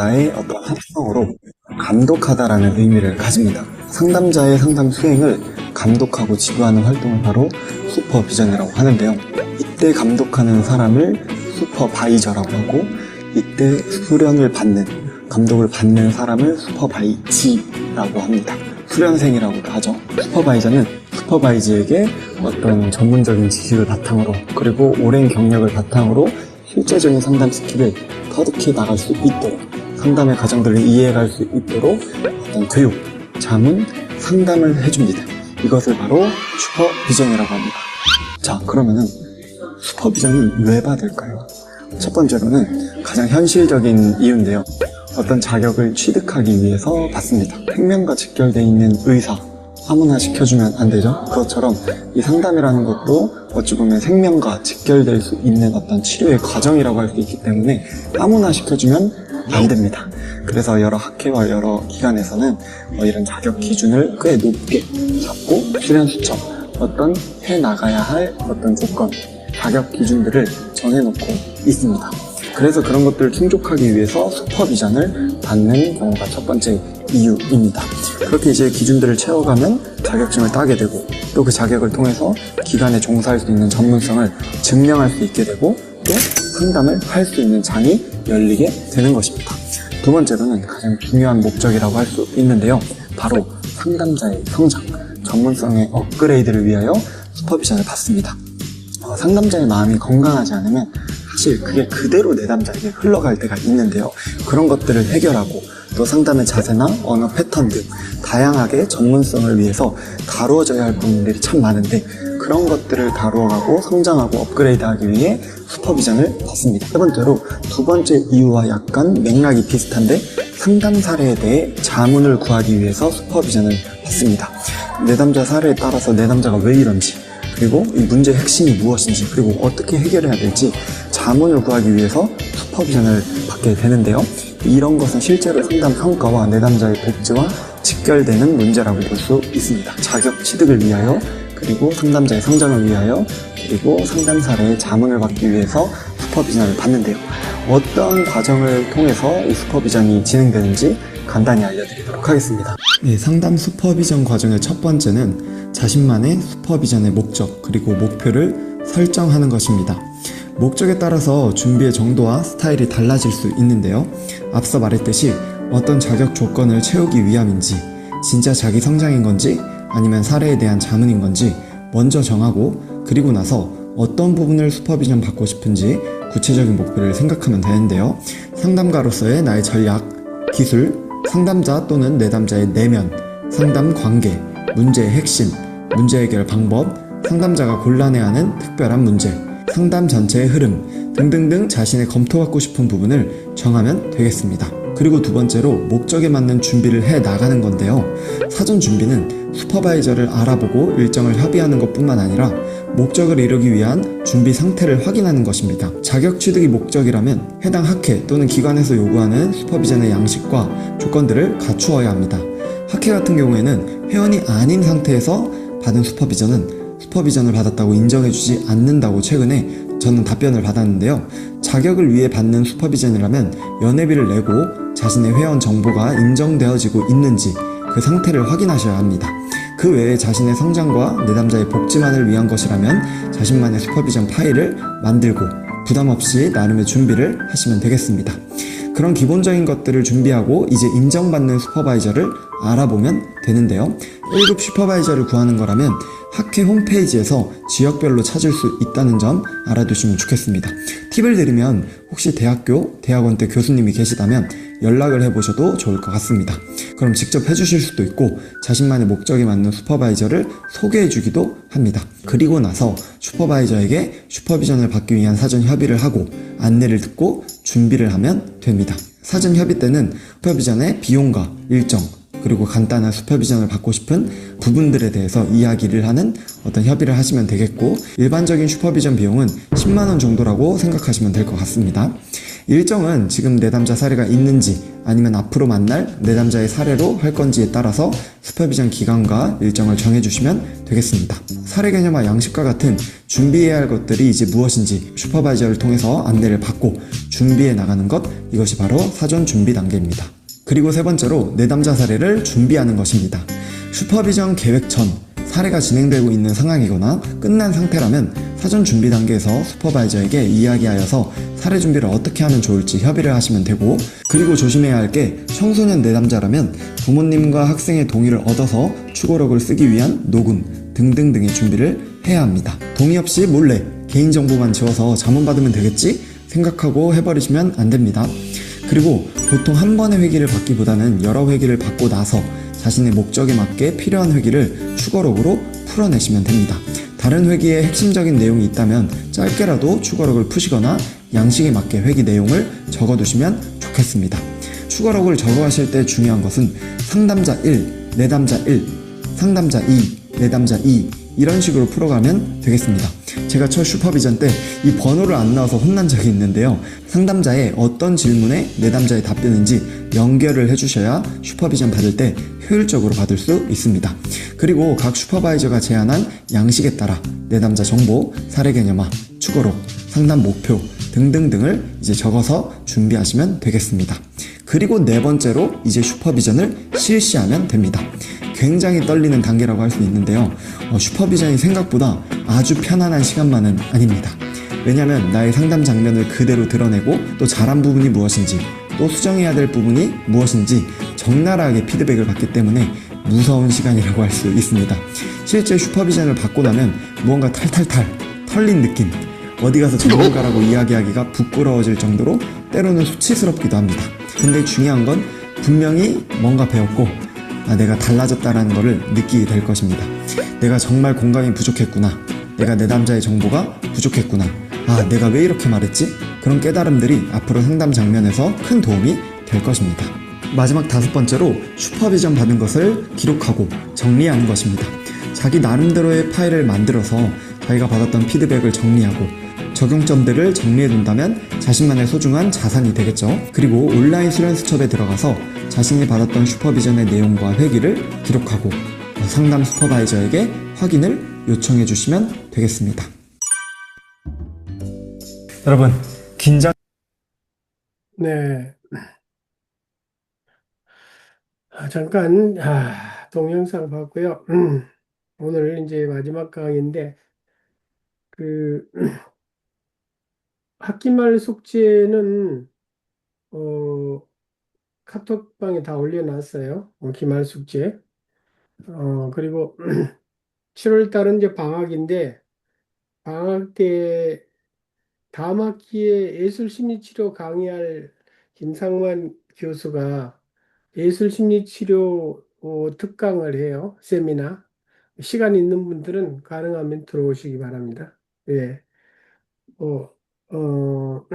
나의 어떤 합성어로 감독하다라는 의미를 가집니다. 상담자의 상담 수행을 감독하고 지도하는 활동을 바로 슈퍼비전이라고 하는데요. 이때 감독하는 사람을 슈퍼바이저라고 하고, 이때 수련을 받는, 감독을 받는 사람을 슈퍼바이지라고 합니다. 수련생이라고도 하죠. 슈퍼바이저는 슈퍼바이즈에게 어떤 전문적인 지식을 바탕으로, 그리고 오랜 경력을 바탕으로 실제적인 상담 스킬을 터득해 나갈 수 있도록, 상담의 과정들을 이해할 수 있도록 어떤 교육, 자문, 상담을 해줍니다. 이것을 바로 슈퍼비전이라고 합니다. 자, 그러면은 슈퍼비전은 왜 받을까요? 첫 번째로는 가장 현실적인 이유인데요. 어떤 자격을 취득하기 위해서 받습니다. 생명과 직결되어 있는 의사, 아무나 시켜주면 안 되죠. 그것처럼 이 상담이라는 것도 어찌 보면 생명과 직결될 수 있는 어떤 치료의 과정이라고 할 수 있기 때문에 아무나 시켜주면 안 됩니다. 그래서 여러 학회와 여러 기관에서는 이런 자격 기준을 꽤 높게 잡고 수련 수첩, 어떤 해나가야 할 어떤 조건, 자격 기준들을 정해놓고 있습니다. 그래서 그런 것들을 충족하기 위해서 슈퍼비전을 받는 경우가 첫 번째 이유입니다. 그렇게 이제 기준들을 채워가면 자격증을 따게 되고, 또 그 자격을 통해서 기관에 종사할 수 있는 전문성을 증명할 수 있게 되고, 또 상담을 할 수 있는 장이 열리게 되는 것입니다. 두 번째로는 가장 중요한 목적이라고 할 수 있는데요. 바로 상담자의 성장, 전문성의 업그레이드를 위하여 슈퍼비전을 받습니다. 상담자의 마음이 건강하지 않으면 사실 그게 그대로 내담자에게 흘러갈 때가 있는데요. 그런 것들을 해결하고, 또 상담의 자세나 언어 패턴 등 다양하게 전문성을 위해서 다루어져야 할 부분들이 참 많은데, 그런 것들을 다루어가고 성장하고 업그레이드하기 위해 슈퍼비전을 받습니다. 세 번째로, 두 번째 이유와 약간 맥락이 비슷한데, 상담 사례에 대해 자문을 구하기 위해서 슈퍼비전을 받습니다. 내담자 사례에 따라서 내담자가 왜 이런지, 그리고 이 문제의 핵심이 무엇인지, 그리고 어떻게 해결해야 될지 자문을 구하기 위해서 슈퍼비전을 받게 되는데요. 이런 것은 실제로 상담 성과와 내담자의 복지와 직결되는 문제라고 볼 수 있습니다. 자격 취득을 위하여, 그리고 상담자의 성장을 위하여, 그리고 상담 사례의 자문을 받기 위해서 슈퍼비전을 받는데요. 어떤 과정을 통해서 이 슈퍼비전이 진행되는지 간단히 알려드리도록 하겠습니다. 네, 상담 슈퍼비전 과정의 첫 번째는 자신만의 슈퍼비전의 목적, 그리고 목표를 설정하는 것입니다. 목적에 따라서 준비의 정도와 스타일이 달라질 수 있는데요. 앞서 말했듯이 어떤 자격 조건을 채우기 위함인지, 진짜 자기 성장인 건지, 아니면 사례에 대한 자문인 건지 먼저 정하고, 그리고 나서 어떤 부분을 슈퍼비전 받고 싶은지 구체적인 목표를 생각하면 되는데요. 상담가로서의 나의 전략, 기술, 상담자 또는 내담자의 내면, 상담 관계, 문제의 핵심, 문제 해결 방법, 상담자가 곤란해하는 특별한 문제, 상담 전체의 흐름 등등등 자신의 검토받고 싶은 부분을 정하면 되겠습니다. 그리고 두 번째로 목적에 맞는 준비를 해 나가는 건데요. 사전 준비는 슈퍼바이저를 알아보고 일정을 협의하는 것뿐만 아니라 목적을 이루기 위한 준비 상태를 확인하는 것입니다. 자격 취득이 목적이라면 해당 학회 또는 기관에서 요구하는 슈퍼비전의 양식과 조건들을 갖추어야 합니다. 학회 같은 경우에는 회원이 아닌 상태에서 받은 슈퍼비전을 받았다고 인정해주지 않는다고 최근에 저는 답변을 받았는데요. 자격을 위해 받는 슈퍼비전이라면 연회비를 내고 자신의 회원 정보가 인정되어지고 있는지 그 상태를 확인하셔야 합니다. 그 외에 자신의 성장과 내담자의 복지만을 위한 것이라면 자신만의 슈퍼비전 파일을 만들고 부담 없이 나름의 준비를 하시면 되겠습니다. 그런 기본적인 것들을 준비하고 이제 인정받는 슈퍼바이저를 알아보면 되는데요. 1급 슈퍼바이저를 구하는 거라면 학회 홈페이지에서 지역별로 찾을 수 있다는 점 알아두시면 좋겠습니다. 팁을 드리면 혹시 대학원 때 교수님이 계시다면 연락을 해보셔도 좋을 것 같습니다. 그럼 직접 해주실 수도 있고 자신만의 목적에 맞는 슈퍼바이저를 소개해주기도 합니다. 그리고 나서 슈퍼바이저에게 슈퍼비전을 받기 위한 사전 협의를 하고 안내를 듣고 준비를 하면 됩니다. 사전 협의 때는 슈퍼비전의 비용과 일정, 그리고 간단한 슈퍼비전을 받고 싶은 부분들에 대해서 이야기를 하는 어떤 협의를 하시면 되겠고, 일반적인 슈퍼비전 비용은 10만원 정도라고 생각하시면 될 것 같습니다. 일정은 지금 내담자 사례가 있는지 아니면 앞으로 만날 내담자의 사례로 할 건지에 따라서 슈퍼비전 기간과 일정을 정해주시면 되겠습니다. 사례 개념화 양식과 같은 준비해야 할 것들이 이제 무엇인지 슈퍼바이저를 통해서 안내를 받고 준비해 나가는 것, 이것이 바로 사전 준비 단계입니다. 그리고 세 번째로 내담자 사례를 준비하는 것입니다. 슈퍼비전 계획 전 사례가 진행되고 있는 상황이거나 끝난 상태라면 사전 준비 단계에서 슈퍼바이저에게 이야기하여서 사례 준비를 어떻게 하면 좋을지 협의를 하시면 되고, 그리고 조심해야 할 게 청소년 내담자라면 부모님과 학생의 동의를 얻어서 추고록을 쓰기 위한 녹음 등등등의 준비를 해야 합니다. 동의 없이 몰래 개인정보만 지워서 자문받으면 되겠지 생각하고 해버리시면 안 됩니다. 그리고 보통 한 번의 회기를 받기보다는 여러 회기를 받고 나서 자신의 목적에 맞게 필요한 회기를 추거록으로 풀어내시면 됩니다. 다른 회기에 핵심적인 내용이 있다면 짧게라도 추거록을 푸시거나 양식에 맞게 회기 내용을 적어두시면 좋겠습니다. 추거록을 적어가실 때 중요한 것은 상담자 1, 내담자 1, 상담자 2, 내담자 2 이런 식으로 풀어가면 되겠습니다. 제가 첫 슈퍼비전 때 이 번호를 안 넣어서 혼난 적이 있는데요. 상담자의 어떤 질문에 내담자의 답변인지 연결을 해주셔야 슈퍼비전 받을 때 효율적으로 받을 수 있습니다. 그리고 각 슈퍼바이저가 제안한 양식에 따라 내담자 정보, 사례 개념화, 추거록, 상담 목표 등등등을 이제 적어서 준비하시면 되겠습니다. 그리고 네 번째로 이제 슈퍼비전을 실시하면 됩니다. 굉장히 떨리는 단계라고 할 수 있는데요. 슈퍼비전이 생각보다 아주 편안한 시간만은 아닙니다. 왜냐하면 나의 상담 장면을 그대로 드러내고 또 잘한 부분이 무엇인지 또 수정해야 될 부분이 무엇인지 적나라하게 피드백을 받기 때문에 무서운 시간이라고 할 수 있습니다. 실제 슈퍼비전을 받고 나면 무언가 탈탈탈 털린 느낌, 어디 가서 전문가라고 이야기하기가 부끄러워질 정도로 때로는 수치스럽기도 합니다. 근데 중요한 건 분명히 뭔가 배웠고 내가 달라졌다는 것을 느끼게 될 것입니다. 내가 정말 공감이 부족했구나, 내가 내담자의 정보가 부족했구나, 내가 왜 이렇게 말했지? 그런 깨달음들이 앞으로 상담 장면에서 큰 도움이 될 것입니다. 마지막 다섯 번째로 슈퍼비전 받은 것을 기록하고 정리하는 것입니다. 자기 나름대로의 파일을 만들어서 자기가 받았던 피드백을 정리하고 적용점들을 정리해둔다면 자신만의 소중한 자산이 되겠죠. 그리고 온라인 수련 수첩에 들어가서 자신이 받았던 슈퍼비전의 내용과 회기를 기록하고 상담 슈퍼바이저에게 확인을 요청해 주시면 되겠습니다. 여러분, 긴장. 네. 잠깐, 동영상 봤고요. 오늘 이제 마지막 강의인데, 그, 학기말 숙제는, 카톡방에 다 올려놨어요. 기말 숙제. 그리고 7월 달은 이제 방학인데, 방학 때 다음 학기에 예술심리치료 강의할 김상만 교수가 예술심리치료 특강을 해요. 세미나. 시간 있는 분들은 가능하면 들어오시기 바랍니다. 예. 어, 어,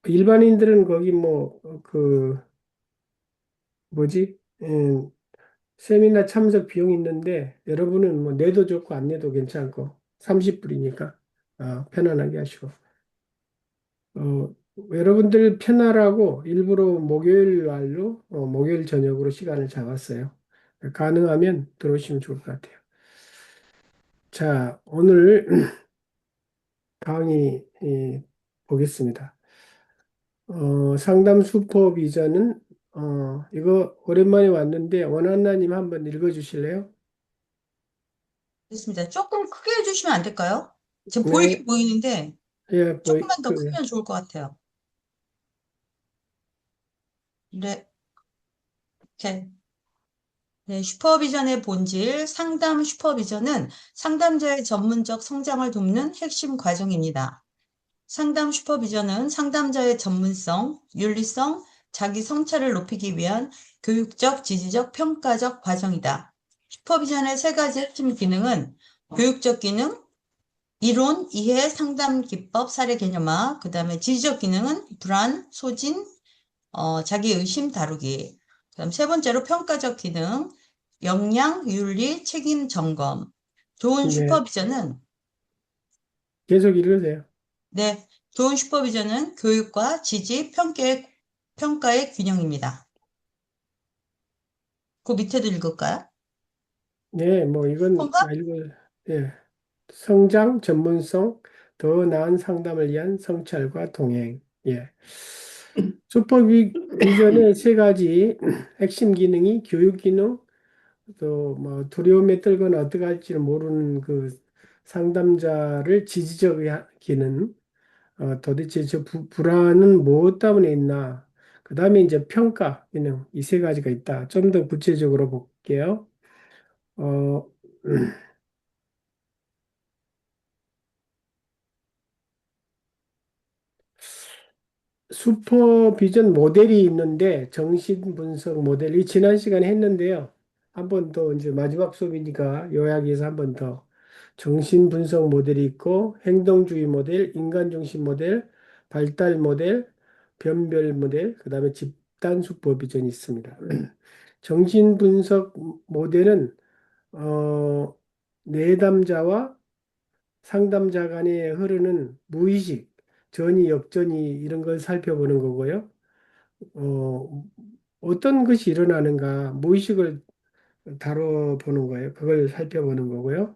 일반인들은 거기 뭐지? 세미나 참석 비용이 있는데, 여러분은 뭐 내도 좋고 안 내도 괜찮고, 30불이니까, 편안하게 하시고. 여러분들 편하라고 일부러 목요일 날로, 목요일 저녁으로 시간을 잡았어요. 가능하면 들어오시면 좋을 것 같아요. 자, 오늘 강의 보겠습니다. 상담 슈퍼비전은 이거 오랜만에 왔는데 원한나님 한번 읽어주실래요? 됐습니다. 조금 크게 해주시면 안 될까요? 지금 네, 보이긴 보이는데 예, 조금만 더 크면 좋을 것 같아요. 네, 이렇게. 네, 슈퍼비전의 본질, 상담 슈퍼비전은 상담자의 전문적 성장을 돕는 핵심 과정입니다. 상담 슈퍼비전은 상담자의 전문성, 윤리성, 자기 성찰을 높이기 위한 교육적, 지지적, 평가적 과정이다. 슈퍼비전의 세 가지 핵심 기능은 교육적 기능, 이론, 이해, 상담 기법, 사례 개념화, 그 다음에 지지적 기능은 불안, 소진, 자기 의심 다루기. 그다음 세 번째로 평가적 기능, 역량, 윤리, 책임 점검. 좋은 네, 슈퍼비전은 계속 읽으세요. 네, 좋은 슈퍼비전은 교육과 지지, 평가의 균형입니다. 그 밑에도 읽을까요? 네, 뭐 이건 통과? 예, 성장, 전문성, 더 나은 상담을 위한 성찰과 동행. 예. 슈퍼비전의 세 가지 핵심 기능이 교육 기능, 또 뭐 두려움에 떨거나 어떻게 할지를 모르는 그 상담자를 지지적인 기능, 도대체 저 불안은 무엇 때문에 있나? 그 다음에 이제 평가 기능, 이 세 가지가 있다. 좀 더 구체적으로 볼게요. 어, 슈퍼비전 모델이 있는데 정신분석 모델이 지난 시간에 했는데요. 한 번 더 이제 마지막 수업이니까 요약해서 한 번 더. 정신분석 모델이 있고 행동주의 모델, 인간중심 모델, 발달 모델, 변별 모델, 그다음에 집단 슈퍼비전이 있습니다. 정신분석 모델은 어, 내담자와 상담자 간에 흐르는 무의식, 전이, 역전이 이런 걸 살펴보는 거고요. 어, 어떤 것이 일어나는가, 무의식을 다뤄보는 거예요. 그걸 살펴보는 거고요.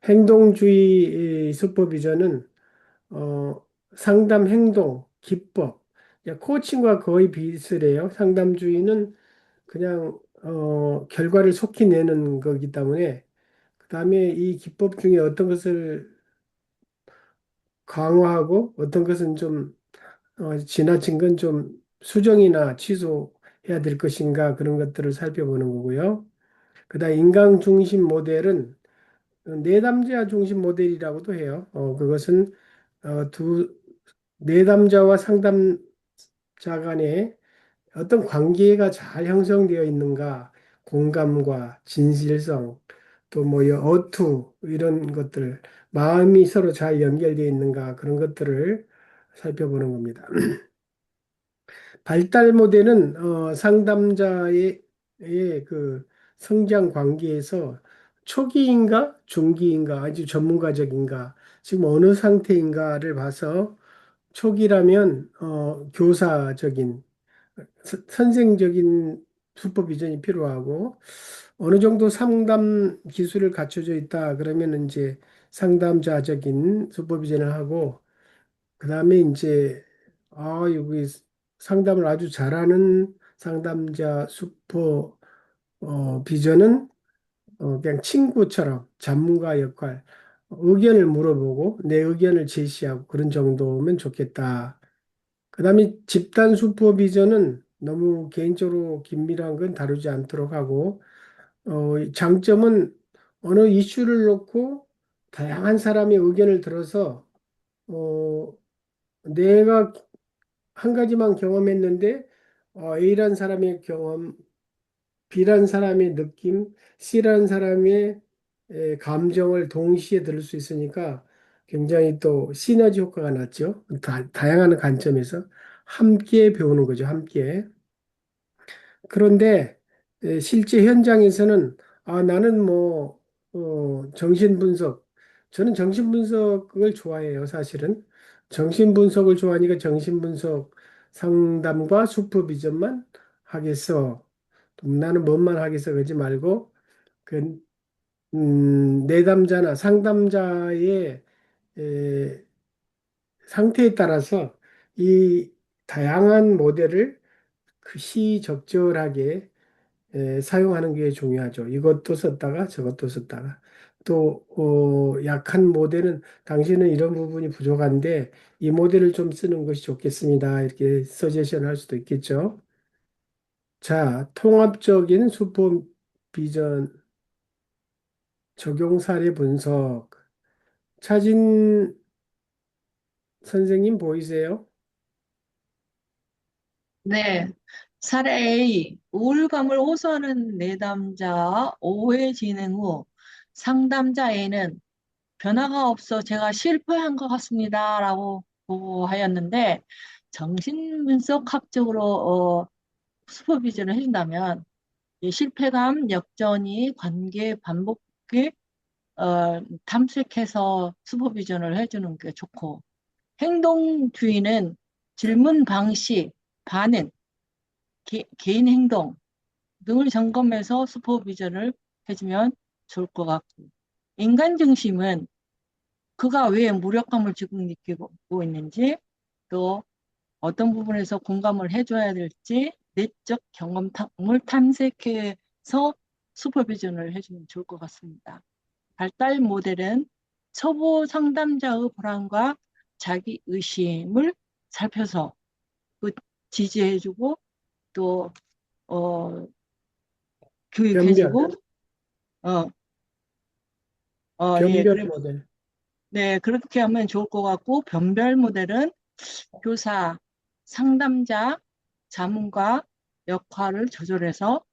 행동주의 슈퍼비전은 상담 행동, 기법, 코칭과 거의 비슷해요. 상담주의는 그냥 결과를 속히 내는 거기 때문에 그다음에 이 기법 중에 어떤 것을 강화하고 어떤 것은 좀 지나친 건 좀 수정이나 취소해야 될 것인가 그런 것들을 살펴보는 거고요. 그다음 인강 중심 모델은 내담자 중심 모델이라고도 해요. 그것은 두 내담자와 상담자 간에 어떤 관계가 잘 형성되어 있는가, 공감과 진실성, 또 뭐 어투 이런 것들, 마음이 서로 잘 연결되어 있는가 그런 것들을 살펴보는 겁니다. 발달 모델은 상담자의 그 성장 관계에서 초기인가, 중기인가, 아주 전문가적인가, 지금 어느 상태인가를 봐서 초기라면 교사적인 선생적인 슈퍼비전이 필요하고 어느 정도 상담 기술을 갖춰져 있다 그러면 이제 상담자적인 슈퍼비전을 하고 그다음에 이제 여기 상담을 아주 잘하는 상담자 슈퍼 비전은 그냥 친구처럼 전문가 역할 의견을 물어보고 내 의견을 제시하고 그런 정도면 좋겠다. 그다음에 집단 슈퍼비전은 너무 개인적으로 긴밀한 건 다루지 않도록 하고 장점은 어느 이슈를 놓고 다양한 사람의 의견을 들어서 어, 내가 한 가지만 경험했는데 A란 사람의 경험, B란 사람의 느낌, C란 사람의 감정을 동시에 들을 수 있으니까 굉장히 또 시너지 효과가 났죠. 다양한 관점에서 함께 배우는 거죠. 함께. 그런데 실제 현장에서는 나는 뭐 정신분석 저는 정신분석을 좋아해요 사실은 정신분석을 좋아하니까 정신분석 상담과 슈퍼비전만 하겠어 나는 뭔만 하겠어 그러지 말고 그 내담자나 상담자의 에, 상태에 따라서 이 다양한 모델을 그 시적절하게 사용하는 게 중요하죠. 이것도 썼다가 저것도 썼다가 또 약한 모델은 당신은 이런 부분이 부족한데 이 모델을 좀 쓰는 것이 좋겠습니다. 이렇게 서제션 할 수도 있겠죠. 자, 통합적인 슈퍼 비전 적용 사례 분석. 차진 선생님 보이세요? 네. 사례 A, 우울감을 호소하는 내담자 5회 진행 후 상담자 A는 변화가 없어 제가 실패한 것 같습니다. 라고 보고하였는데 정신분석학적으로 슈퍼비전을 해준다면 이 실패감, 역전이 관계 반복에 탐색해서 슈퍼비전을 해주는 게 좋고 행동주의는 질문 방식, 반응, 개인 행동 등을 점검해서 슈퍼비전을 해주면 좋을 것 같고, 인간 중심은 그가 왜 무력감을 지금 느끼고 있는지, 또 어떤 부분에서 공감을 해줘야 될지 내적 경험을 탐색해서 슈퍼비전을 해주면 좋을 것 같습니다. 발달 모델은 초보 상담자의 불안과 자기 의심을 살펴서 그 지지해주고 또 변별, 교육해주고 어, 예, 변별 그래, 모델. 네, 그렇게 하면 좋을 것 같고, 변별 모델은 교사, 상담자, 자문과 역할을 조절해서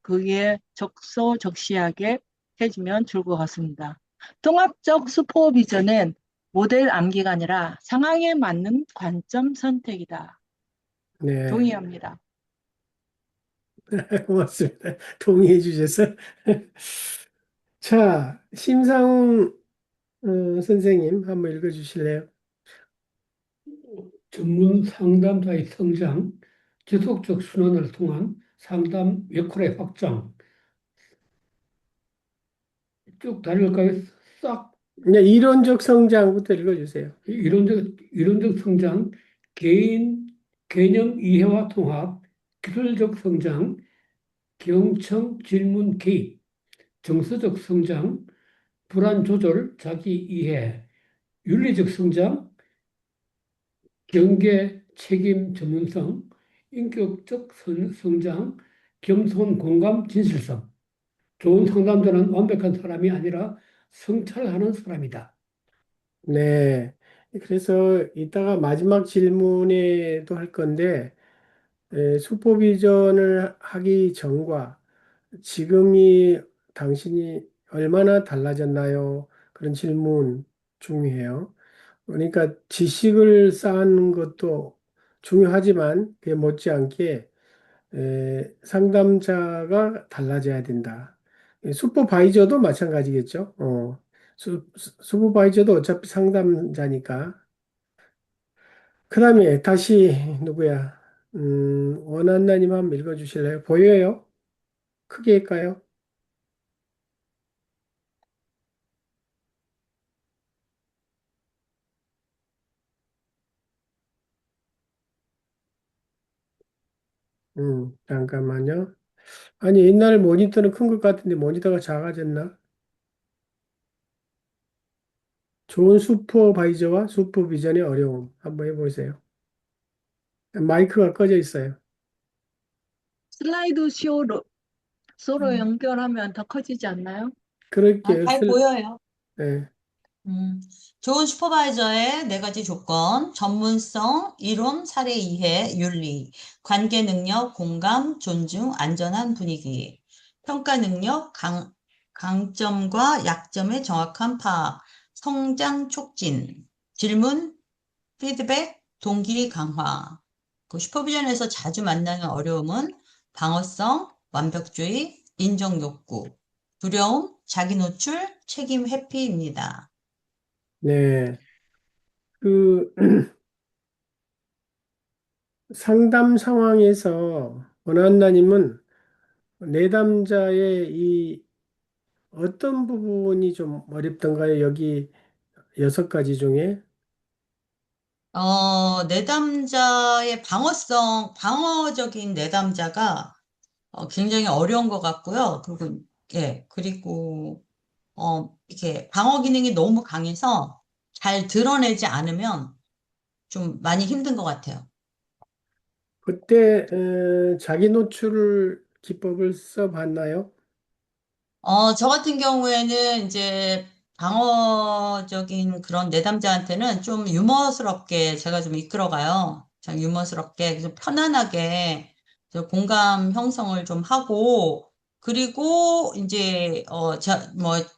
그게 적소적시하게 해주면 좋을 것 같습니다. 통합적 슈퍼비전은 모델 암기가 아니라 상황에 맞는 관점 선택이다. 네, 동의합니다. 고맙습니다. 동의해 주셔서. 자, 심상훈 선생님 한번 읽어 주실래요? 전문 상담자의 성장, 지속적 순환을 통한 상담 역할의 확장. 쭉 다를까요? 싹 그냥 이론적 성장부터 읽어 주세요. 이론적 성장, 개인 개념 이해와 통합, 기술적 성장, 경청 질문 개입, 정서적 성장, 불안 조절, 자기 이해, 윤리적 성장, 경계, 책임, 전문성, 인격적 성장, 겸손, 공감, 진실성. 좋은 상담자는 완벽한 사람이 아니라 성찰하는 사람이다. 네. 그래서 이따가 마지막 질문에도 할 건데, 슈퍼비전을 하기 전과 지금이 당신이 얼마나 달라졌나요? 그런 질문 중요해요. 그러니까 지식을 쌓는 것도 중요하지만 그에 못지않게 상담자가 달라져야 된다. 슈퍼바이저도 마찬가지겠죠. 슈퍼바이저도 어차피 상담자니까. 그 다음에 다시 누구야? 원한나님 한번 읽어주실래요? 보여요? 크게 할까요? 잠깐만요. 아니, 옛날 모니터는 큰 것 같은데 모니터가 작아졌나? 좋은 슈퍼바이저와 슈퍼비전의 어려움. 한번 해보세요. 마이크가 꺼져 있어요. 슬라이드 쇼로 음. 연결하면 더 커지지 않나요? 그렇게, 잘 보여요. 네, 음, 좋은 슈퍼바이저의 네 가지 조건, 전문성, 이론, 사례 이해, 윤리, 관계 능력, 공감, 존중, 안전한 분위기, 평가 능력, 강점과 약점의 정확한 파악, 성장 촉진, 질문, 피드백, 동기 강화. 그 슈퍼비전에서 자주 만나는 어려움은 방어성, 완벽주의, 인정 욕구, 두려움, 자기 노출, 책임 회피입니다. 네. 그 상담 상황에서 원한나님은 내담자의 이 어떤 부분이 좀 어렵던가요? 여기 6가지 중에. 내담자의 방어적인 내담자가 굉장히 어려운 것 같고요. 그리고, 예, 그리고, 이렇게 방어 기능이 너무 강해서 잘 드러내지 않으면 좀 많이 힘든 것 같아요. 그때 자기 노출 기법을 써봤나요? 저 같은 경우에는 이제 방어적인 그런 내담자한테는 좀 유머스럽게 제가 좀 이끌어가요. 참 유머스럽게, 좀 편안하게 저 공감 형성을 좀 하고, 그리고 이제,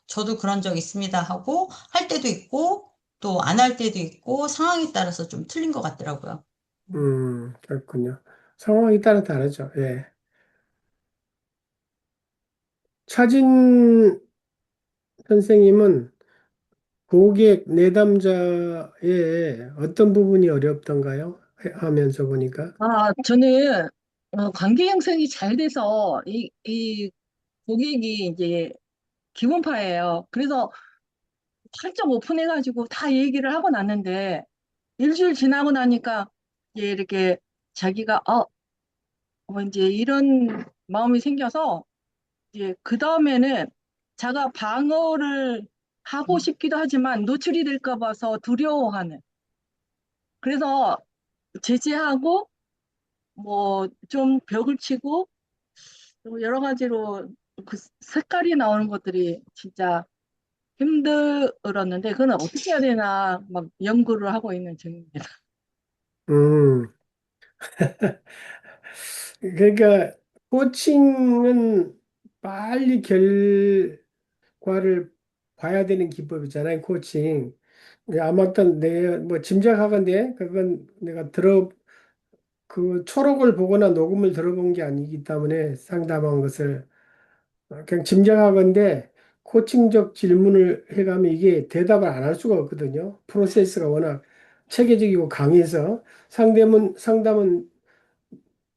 저도 그런 적 있습니다 하고, 할 때도 있고, 또 안 할 때도 있고, 상황에 따라서 좀 틀린 것 같더라고요. 그렇군요. 상황에 따라 다르죠. 예. 차진 선생님은 고객 내담자의 어떤 부분이 어렵던가요? 하면서 보니까. 저는 관계 형성이 잘 돼서 이 고객이 이제 기본파예요. 그래서 활짝 오픈해가지고 다 얘기를 하고 났는데 일주일 지나고 나니까 이제 이렇게 자기가 이제 이런 마음이 생겨서 이제 그 다음에는 자가 방어를 하고 싶기도 하지만 노출이 될까 봐서 두려워하는. 그래서 제재하고 뭐 좀 벽을 치고 또 여러 가지로 그 색깔이 나오는 것들이 진짜 힘들었는데 그건 어떻게 해야 되나 막 연구를 하고 있는 중입니다. 음, 그러니까 코칭은 빨리 결과를 봐야 되는 기법이잖아요, 코칭. 아무튼 내 뭐 짐작하건데 그건 내가 그 초록을 보거나 녹음을 들어본 게 아니기 때문에 상담한 것을 그냥 짐작하건데 코칭적 질문을 해가면 이게 대답을 안 할 수가 없거든요. 프로세스가 워낙 체계적이고 강해서 상담은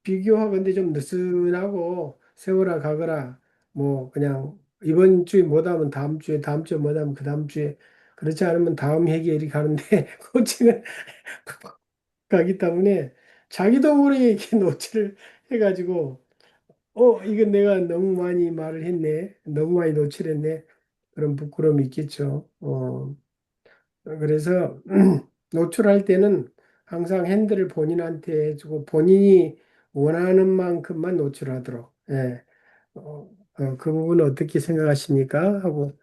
비교하건대 좀 느슨하고 세월아 가거라 뭐 그냥 이번 주에 못하면 다음 주에 다음 주에 못하면 그 다음 주에 그렇지 않으면 다음 회기에 이렇게 가는데 코칭은 가기 때문에 자기도 모르게 이렇게 노출을 해가지고 이건 내가 너무 많이 말을 했네 너무 많이 노출했네 그런 부끄러움이 있겠죠. 그래서 노출할 때는 항상 핸들을 본인한테 해주고 본인이 원하는 만큼만 노출하도록. 예. 그 부분은 어떻게 생각하십니까? 하고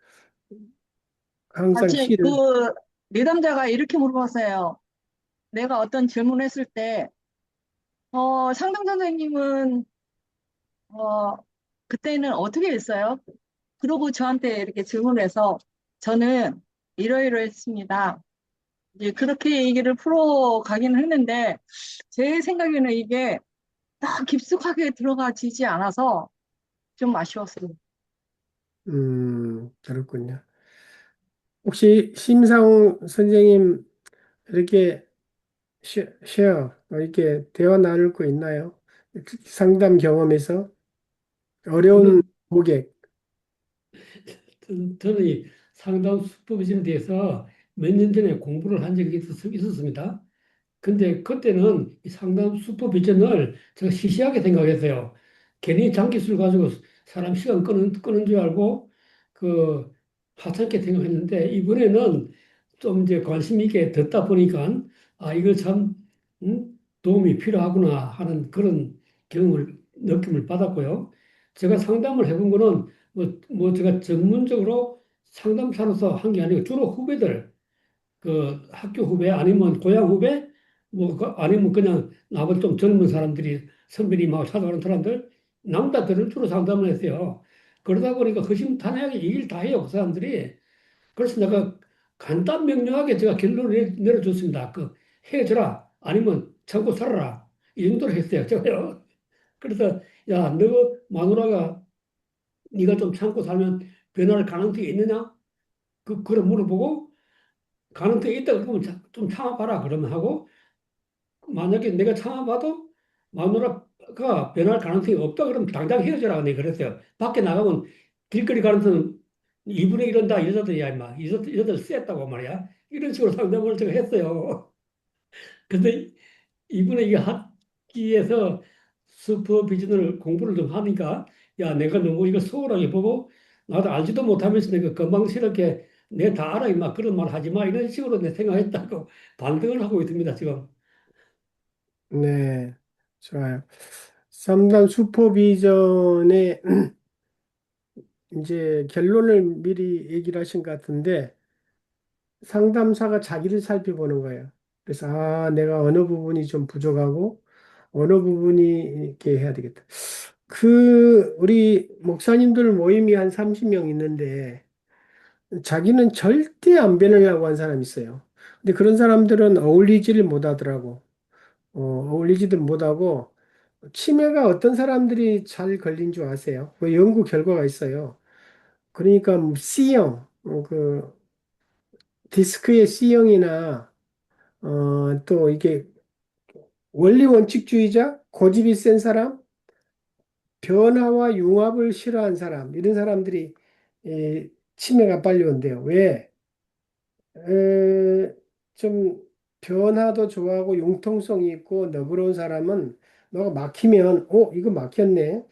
항상 사실 그 키를 내담자가 이렇게 물어봤어요. 내가 어떤 질문을 했을 때 상담 선생님은 어, 그때는 어떻게 했어요? 그러고 저한테 이렇게 질문을 해서 저는 이러이러했습니다. 이제 그렇게 얘기를 풀어가기는 했는데 제 생각에는 이게 딱 깊숙하게 들어가지지 않아서 좀 아쉬웠어요. 그렇군요. 혹시 심상 선생님 이렇게 쉐어 이렇게 대화 나눌 거 있나요? 상담 경험에서 어려운 저는 고객. 저는 이 상담 수법에 대해서 몇 년 전에 공부를 한 적이 있었습니다. 근데 그때는 이 상담 수법 비전을 제가 시시하게 생각했어요. 괜히 장기술 가지고 사람 시간 끄는 줄 알고 그 하찮게 생각했는데 이번에는 좀 이제 관심 있게 듣다 보니까 이거 참 도움이 필요하구나 하는 그런 느낌을 받았고요. 제가 상담을 해본 거는 뭐 제가 전문적으로 상담사로서 한 게 아니고 주로 후배들 그 학교 후배 아니면 고향 후배 뭐 아니면 그냥 나보다 좀 젊은 사람들이 선배님하고 찾아오는 사람들 남자들을 주로 상담을 했어요. 그러다 보니까 허심탄회하게 얘기를 다 해요 그 사람들이. 그래서 내가 간단 명료하게 제가 결론을 내려줬습니다. 그 헤어져라 아니면 참고 살아라 이 정도로 했어요 제가요. 그래서 야 너 마누라가 네가 좀 참고 살면 변할 가능성이 있느냐? 그걸 물어보고 가능성이 있다 그러면 좀 참아봐라 그러면 하고 만약에 내가 참아봐도 마누라가 변할 가능성이 없다 그러면 당장 헤어져라 내가 그랬어요. 밖에 나가면 길거리 가는 데는 이분의 이런다 여자들이야 임마 여자들 쎄했다고 말이야. 이런 식으로 상담을 제가 했어요. 근데 이분의 이 학기에서 슈퍼비전을 공부를 좀 하니까 야 내가 너무 이거 소홀하게 보고 나도 알지도 못하면서 내가 건방스럽게 내 다 알아 임마 그런 말 하지 마 이런 식으로 내 생각했다고 반등을 하고 있습니다 지금. 네, 좋아요. 삼단 슈퍼비전의 이제 결론을 미리 얘기를 하신 것 같은데 상담사가 자기를 살펴보는 거예요. 그래서 내가 어느 부분이 좀 부족하고 어느 부분이 이렇게 해야 되겠다. 우리 목사님들 모임이 한 30명 있는데 자기는 절대 안 변하려고 한 사람이 있어요. 근데 그런 사람들은 어울리지를 못하더라고. 어울리지도 못하고 치매가 어떤 사람들이 잘 걸린 줄 아세요? 그 연구 결과가 있어요. 그러니까 뭐 C형, 그 디스크의 C형이나 또 이게 원리 원칙주의자, 고집이 센 사람, 변화와 융합을 싫어하는 사람, 이런 사람들이 치매가 빨리 온대요. 왜? 에, 좀 변화도 좋아하고 융통성이 있고 너그러운 사람은 너가 막히면, 이거 막혔네.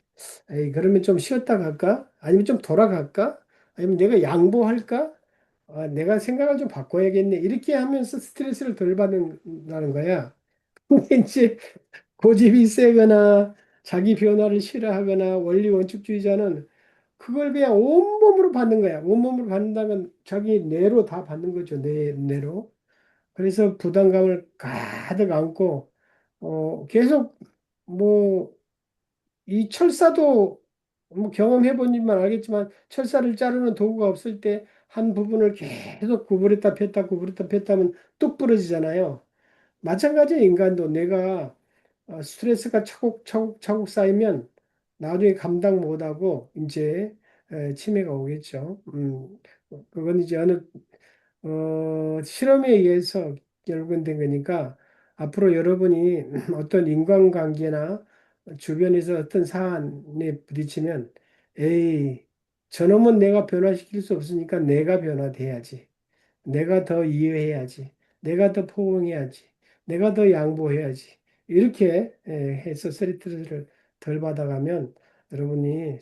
에이, 그러면 좀 쉬었다 갈까? 아니면 좀 돌아갈까? 아니면 내가 양보할까? 내가 생각을 좀 바꿔야겠네. 이렇게 하면서 스트레스를 덜 받는다는 거야. 근데 이제 고집이 세거나 자기 변화를 싫어하거나 원리 원칙주의자는 그걸 그냥 온몸으로 받는 거야. 온몸으로 받는다면 자기 뇌로 다 받는 거죠. 뇌로. 그래서 부담감을 가득 안고 계속 뭐 이 철사도 뭐 경험해 보니만 알겠지만 철사를 자르는 도구가 없을 때 한 부분을 계속 구부렸다 폈다 구부렸다 폈다 하면 뚝 부러지잖아요. 마찬가지로 인간도 내가 스트레스가 차곡차곡 쌓이면 나중에 감당 못하고 이제 치매가 오겠죠. 그건 이제 어느 실험에 의해서 결국은 된 거니까 앞으로 여러분이 어떤 인간관계나 주변에서 어떤 사안에 부딪히면 에이, 저놈은 내가 변화시킬 수 없으니까 내가 변화돼야지. 내가 더 이해해야지. 내가 더 포용해야지. 내가 더 양보해야지. 이렇게 해서 스트레스를 덜 받아가면 여러분이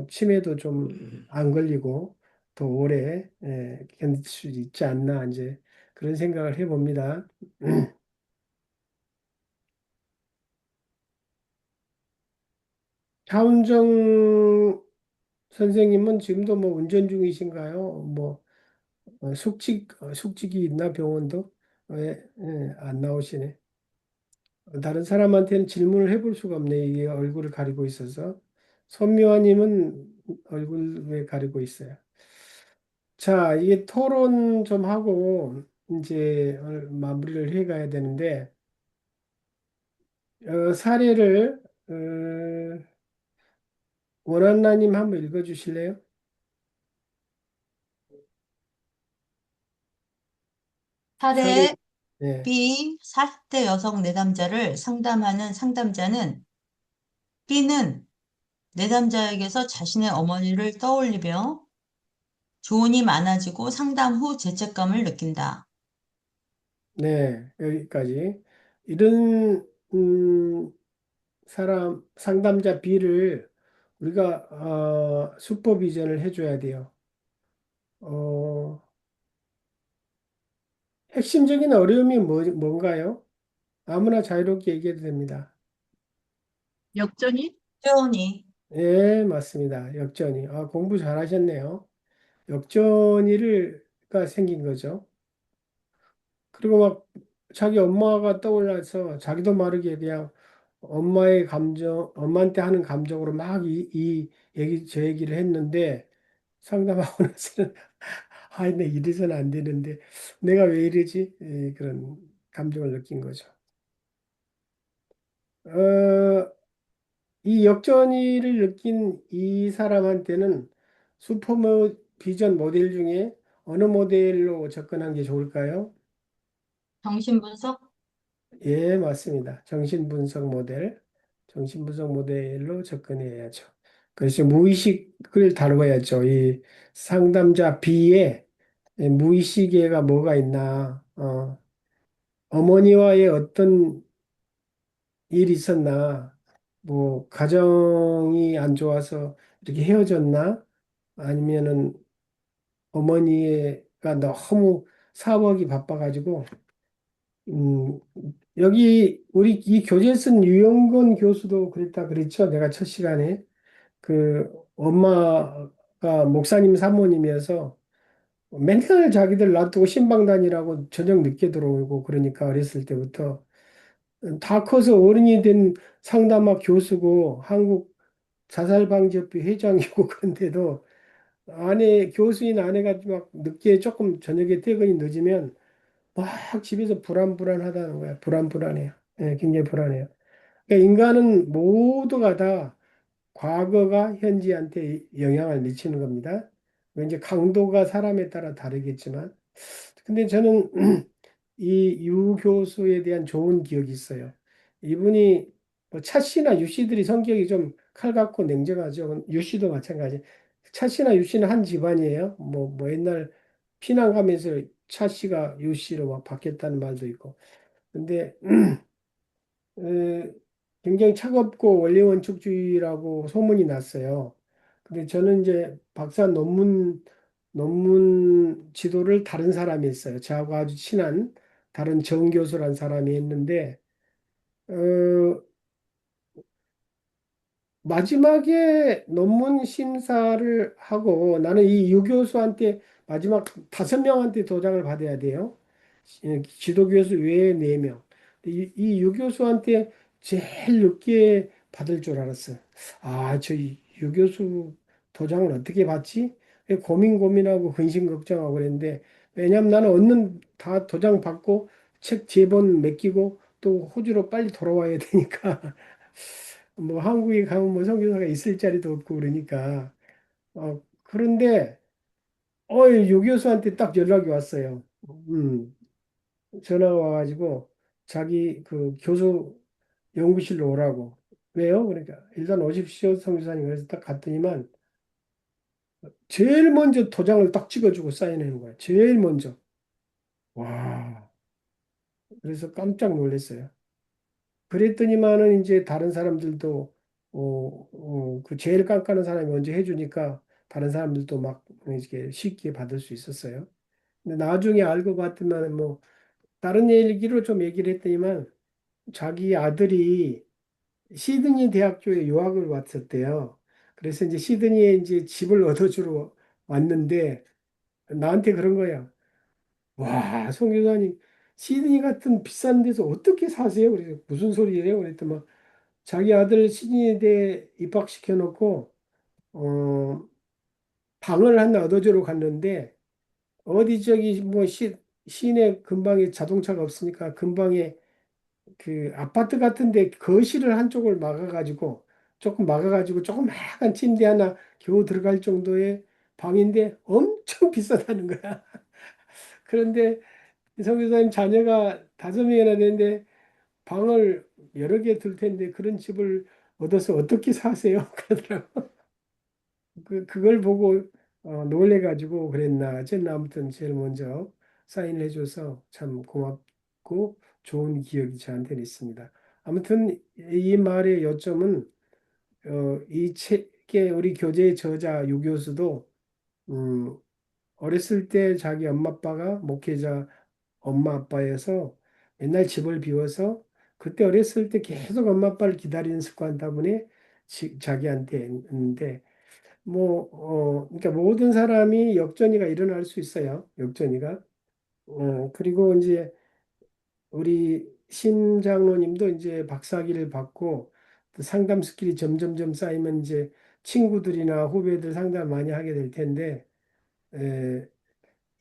치매도 좀 안 걸리고 더 오래 견딜 수 있지 않나 이제 그런 생각을 해봅니다. 차은정 선생님은 지금도 뭐 운전 중이신가요? 뭐 숙직이 있나 병원도 왜 안 나오시네. 다른 사람한테는 질문을 해볼 수가 없네. 이게 얼굴을 가리고 있어서. 손미화님은 얼굴 왜 가리고 있어요? 자, 이게 토론 좀 하고 이제 마무리를 해 가야 되는데 사례를 원한나님 한번 읽어 주실래요? 사례. 사례 네. B, 40대 여성 내담자를 상담하는 상담자는 B는 내담자에게서 자신의 어머니를 떠올리며 조언이 많아지고 상담 후 죄책감을 느낀다. 네, 여기까지. 이런 사람 상담자 B를 우리가 슈퍼비전을 해줘야 돼요. 어, 핵심적인 어려움이 뭔가요? 아무나 자유롭게 얘기해도 됩니다. 역전이 조언이 예, 맞습니다. 역전이. 공부 잘하셨네요. 역전이가 생긴 거죠. 그리고 막 자기 엄마가 떠올라서 자기도 모르게 그냥 엄마의 감정, 엄마한테 하는 감정으로 막 저 얘기를 했는데 상담하고 나서는 내 이래서는 안 되는데 내가 왜 이러지? 그런 감정을 느낀 거죠. 어, 이 역전의를 느낀 이 사람한테는 슈퍼 비전 모델 중에 어느 모델로 접근한 게 좋을까요? 정신분석, 예, 맞습니다. 정신분석 모델, 정신분석 모델로 접근해야죠. 그래서 무의식을 다루어야죠. 이 상담자 B의 무의식에가 뭐가 있나, 어머니와의 어떤 일이 있었나, 뭐 가정이 안 좋아서 이렇게 헤어졌나, 아니면은 어머니가 너무 사업이 바빠가지고 음, 여기 우리 이 교재 쓴 유영건 교수도 그랬다 그랬죠. 내가 첫 시간에 그 엄마가 목사님 사모님이어서 맨날 자기들 놔두고 신방 다니라고 저녁 늦게 들어오고 그러니까 어렸을 때부터 다 커서 어른이 된 상담학 교수고 한국 자살방지협회 회장이고 그런데도 교수인 아내가 막 늦게 조금 저녁에 퇴근이 늦으면 막 집에서 불안불안하다는 거야. 불안불안해요. 예, 굉장히 불안해요. 그러니까 인간은 모두가 다 과거가 현지한테 영향을 미치는 겁니다. 이제 강도가 사람에 따라 다르겠지만, 근데 저는 이 유 교수에 대한 좋은 기억이 있어요. 이분이 뭐 차씨나 유씨들이 성격이 좀 칼같고 냉정하죠. 유씨도 마찬가지. 차씨나 유씨는 한 집안이에요. 뭐 옛날 피난 가면서 차씨가 유씨로 막 바뀌었다는 말도 있고. 근데 어, 굉장히 차갑고 원리원칙주의라고 소문이 났어요. 근데 저는 이제 박사 논문 지도를 다른 사람이 했어요. 저하고 아주 친한 다른 정 교수란 사람이 했는데, 어, 마지막에 논문 심사를 하고 나는 이 유 교수한테 마지막 5명한테 도장을 받아야 돼요. 지도교수 외에 4명. 이유 교수한테 제일 늦게 받을 줄 알았어요. 아, 유 교수 도장을 어떻게 받지? 고민하고 근심 걱정하고 그랬는데, 왜냐면 나는 얻는 다 도장 받고 책 제본 맡기고 또 호주로 빨리 돌아와야 되니까 뭐 한국에 가면 뭐 선교사가 있을 자리도 없고 그러니까 그런데 유 교수한테 딱 연락이 왔어요. 음. 전화가 와가지고 자기 그 교수 연구실로 오라고. 왜요? 그러니까 일단 오십시오 성교사님. 그래서 딱 갔더니만 제일 먼저 도장을 딱 찍어주고 사인하는 거야. 제일 먼저. 와. 그래서 깜짝 놀랐어요. 그랬더니만은 이제 다른 사람들도 그 제일 깐깐한 사람이 먼저 해주니까 다른 사람들도 막 이렇게 쉽게 받을 수 있었어요. 근데 나중에 알고 봤더만 뭐 다른 얘기로 좀 얘기를 했더니만 자기 아들이 시드니 대학교에 유학을 왔었대요. 그래서 이제 시드니에 이제 집을 얻어주러 왔는데 나한테 그런 거야. 와, 송 교사님, 시드니 같은 비싼 데서 어떻게 사세요? 그래서 무슨 소리예요? 그랬더니 자기 아들 시드니대 입학시켜 놓고 어, 방을 하나 얻어주러 갔는데 어디 저기 뭐 시내 근방에 자동차가 없으니까 근방에 그 아파트 같은데 거실을 한쪽을 막아가지고 조금 막아가지고 조그마한 침대 하나 겨우 들어갈 정도의 방인데 엄청 비싸다는 거야. 그런데 성 교사님 자녀가 5명이나 되는데 방을 여러 개 둘 텐데 그런 집을 얻어서 어떻게 사세요? 그러더라고. 그걸 보고 놀래가지고 그랬나. 저는 아무튼 제일 먼저 사인을 해줘서 참 고맙고 좋은 기억이 저한테는 있습니다. 아무튼 이 말의 요점은 이 책의 우리 교재의 저자 유 교수도 음, 어렸을 때 자기 엄마 아빠가 목회자 엄마 아빠여서 맨날 집을 비워서 그때 어렸을 때 계속 엄마 아빠를 기다리는 습관 때문에 자기한테 했는데 그러니까 모든 사람이 역전이가 일어날 수 있어요. 역전이가. 그리고 이제 우리 신 장로님도 이제 박사학위를 받고 또 상담 스킬이 점점점 쌓이면 이제 친구들이나 후배들 상담 많이 하게 될 텐데,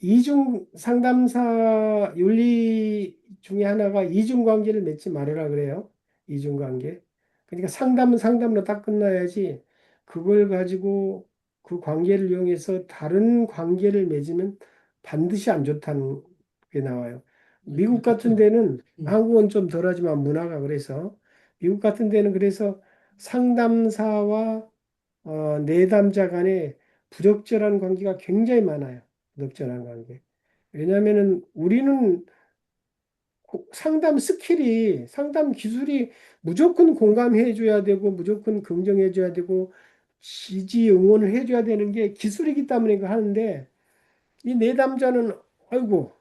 이중 상담사 윤리 중에 하나가 이중 관계를 맺지 말아라 그래요. 이중 관계. 그러니까 상담은 상담으로 딱 끝나야지 그걸 가지고 그 관계를 이용해서 다른 관계를 맺으면 반드시 안 좋다는 게 나와요. 미국 같은 그렇죠. 데는 음. 한국은 좀 덜하지만 문화가 그래서 미국 같은 데는 그래서 상담사와 내담자 간에 부적절한 관계가 굉장히 많아요. 부적절한 관계. 왜냐하면은 우리는 상담 스킬이, 상담 기술이 무조건 공감해 줘야 되고, 무조건 긍정해 줘야 되고, 지지 응원을 해 줘야 되는 게 기술이기 때문에 그거 하는데, 이 내담자는, 아이고,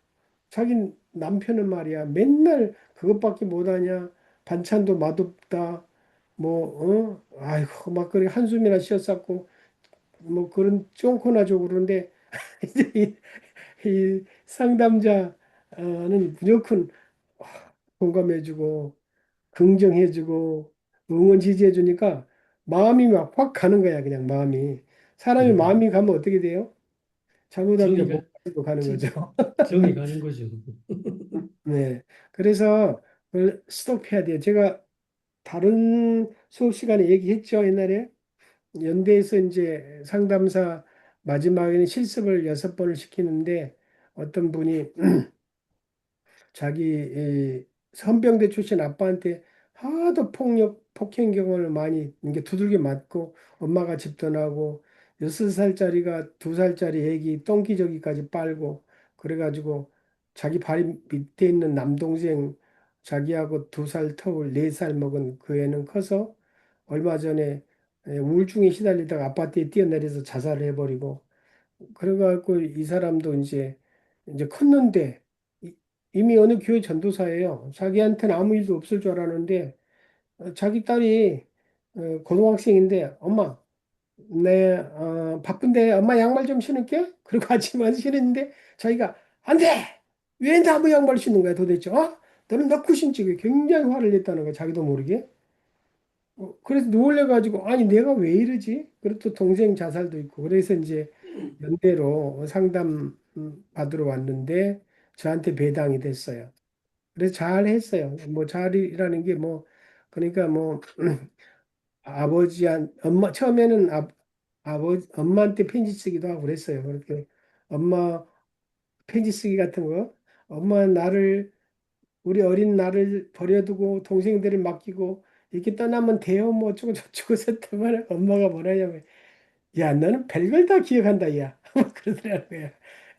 자기 남편은 말이야, 맨날 그것밖에 못하냐, 반찬도 맛없다, 아이고, 막 그래 한숨이나 쉬었었고, 뭐 그런 쫑코나 죠 그러는데, 이제 이 상담자는 무조건 공감해주고 긍정해주고 응원 지지해주니까 마음이 막 확 가는 거야. 그냥 마음이 사람이 그러게. 마음이 가면 어떻게 돼요? 잘못하면 이제 정의가, 목으로 가는 지- 거죠. 정이 가는 거죠. 네. 그래서 그걸 스톱해야 돼요. 제가 다른 수업 시간에 얘기했죠. 옛날에 연대에서 이제 상담사 마지막에는 실습을 6번을 시키는데 어떤 분이 자기 이 선병대 출신 아빠한테 하도 폭행 경험을 많이 이게 두들겨 맞고 엄마가 집 떠나고 6살짜리가 2살짜리 애기 똥기저귀까지 빨고 그래가지고 자기 발 밑에 있는 남동생 자기하고 2살 터울 4살 먹은 그 애는 커서 얼마 전에 우울증에 시달리다가 아파트에 뛰어내려서 자살을 해버리고 그래갖고 이 사람도 이제 컸는데 이미 어느 교회 전도사예요. 자기한테는 아무 일도 없을 줄 알았는데 자기 딸이 고등학생인데 엄마 바쁜데 엄마 양말 좀 신을게. 그리고 아침만 신었는데 자기가 안 돼! 왜 나무 양말 신는 거야 도대체? 어? 너는 넣고 신지. 굉장히 화를 냈다는 거야 자기도 모르게. 그래서 놀래가지고 아니 내가 왜 이러지? 그리고 또 동생 자살도 있고 그래서 이제 연대로 상담 받으러 왔는데 저한테 배당이 됐어요. 그래서 잘 했어요. 뭐 잘이라는 게 뭐 그러니까 뭐 엄마 처음에는 엄마한테 편지 쓰기도 하고 그랬어요. 그렇게 엄마 편지 쓰기 같은 거 엄마 나를 우리 어린 나를 버려두고 동생들을 맡기고 이렇게 떠나면 돼요. 뭐 어쩌고 저쩌고 했더만 엄마가 뭐라냐면 야 너는 별걸 다 기억한다 야 그러더라고요.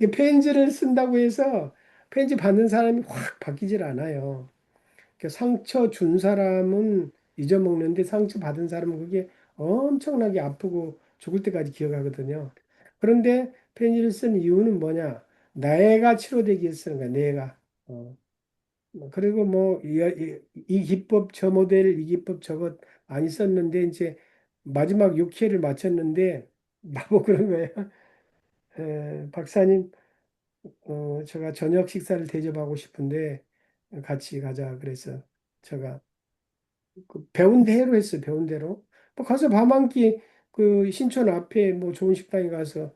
이게 편지를 쓴다고 해서 편지 받는 사람이 확 바뀌질 않아요. 상처 준 사람은 잊어먹는데 상처 받은 사람은 그게 엄청나게 아프고 죽을 때까지 기억하거든요. 그런데 편지를 쓴 이유는 뭐냐? 내가 치료되기 위해서 쓰는 거야, 내가. 어. 그리고 뭐, 이 기법, 저 모델, 이 기법, 저것 많이 썼는데, 이제 마지막 6회를 마쳤는데, 나보고 그런 거예요. 박사님, 제가 저녁 식사를 대접하고 싶은데, 같이 가자. 그래서 제가 그 배운 대로 했어요. 배운 대로. 뭐 가서 밥 한 끼 그 신촌 앞에 뭐 좋은 식당에 가서